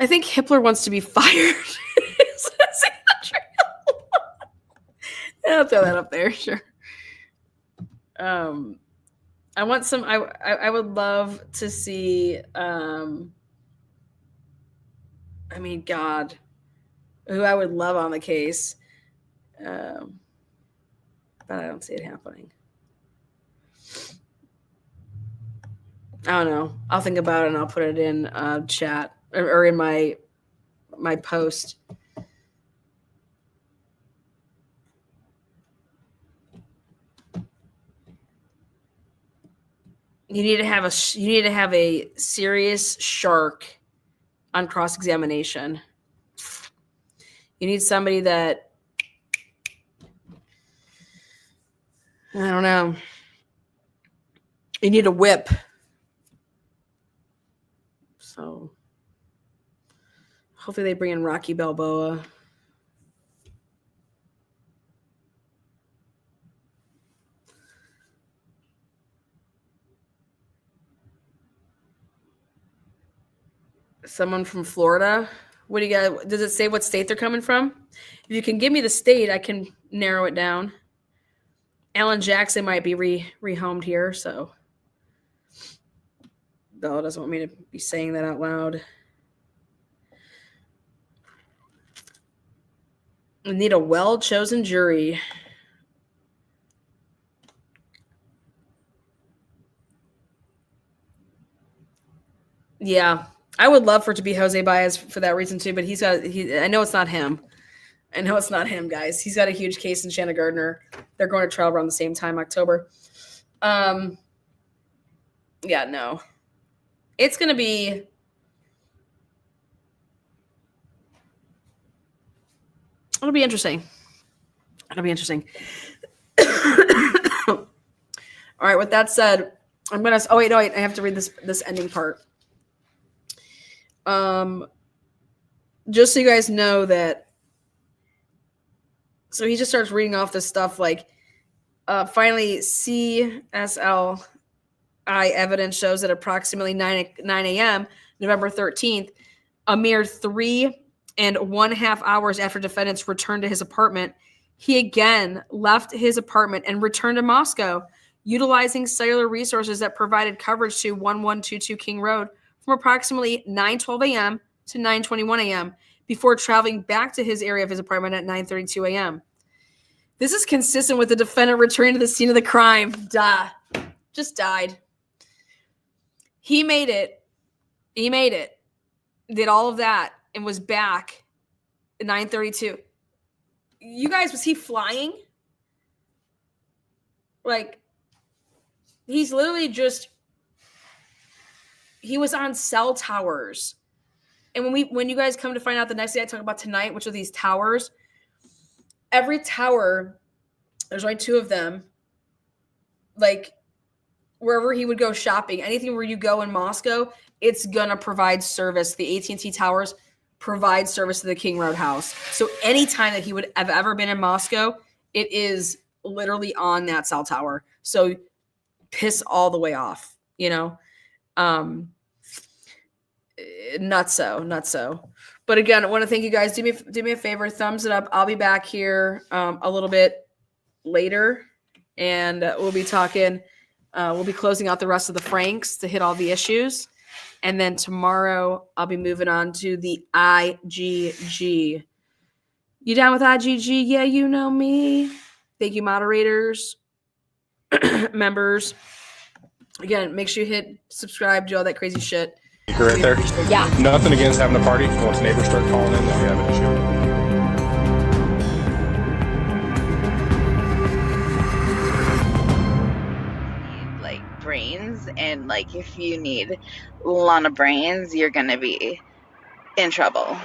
Speaker 1: I think Hitler wants to be fired. I'll throw that up there, sure. I want some. I would love to see. I mean, God, who I would love on the case. But I don't see it happening. I don't know. I'll think about it and I'll put it in chat or in my post. You need to have a serious shark on cross-examination. You need somebody that, I don't know. You need a whip. So hopefully they bring in Rocky Balboa. Someone from Florida. What do you got? Does it say what state they're coming from? If you can give me the state, I can narrow it down. Alan Jackson might be rehomed here, so Bella doesn't want me to be saying that out loud. We need a well-chosen jury. Yeah, I would love for it to be Jose Baez for that reason too, but I know it's not him. I know it's not him, guys. He's got a huge case in Shanna Gardner. They're going to trial around the same time, October. Yeah, no. It's going to be it'll be interesting. It'll be interesting. All right, with that said, I'm going to I have to read this ending part. Just so you guys know that so he just starts reading off this stuff like finally CSLI evidence shows that approximately 9 a.m. November 13th, a mere 3.5 hours after defendants returned to his apartment, he again left his apartment and returned to Moscow, utilizing cellular resources that provided coverage to 1122 King Road from approximately 9:12 a.m. to 9:21 a.m. before traveling back to his area of his apartment at 9:32 a.m. This is consistent with the defendant returning to the scene of the crime. Just died. He made it. Did all of that and was back at 9:32. You guys, was he flying? Like, he's literally just, he was on cell towers. And when you guys come to find out the next day I talk about tonight, which are these towers, every tower, there's only 2 of them. Like, wherever he would go shopping, anything where you go in Moscow, it's going to provide service. The AT&T towers provide service to the King Road house. So anytime that he would have ever been in Moscow, it is literally on that cell tower. So piss all the way off, you know? Not so. But again, I want to thank you guys. Do me a favor, thumbs it up. I'll be back here a little bit later, and we'll be talking. We'll be closing out the rest of the Franks to hit all the issues. And then tomorrow I'll be moving on to the IGG. You down with IGG? Yeah, you know me. Thank you, moderators, members. Again, make sure you hit subscribe, do all that crazy shit.
Speaker 3: Right there.
Speaker 6: Yeah.
Speaker 3: Nothing against having a party. Once neighbors start calling in, then we have an issue.
Speaker 7: Like brains, and like if you need a lot of brains, you're gonna be in trouble.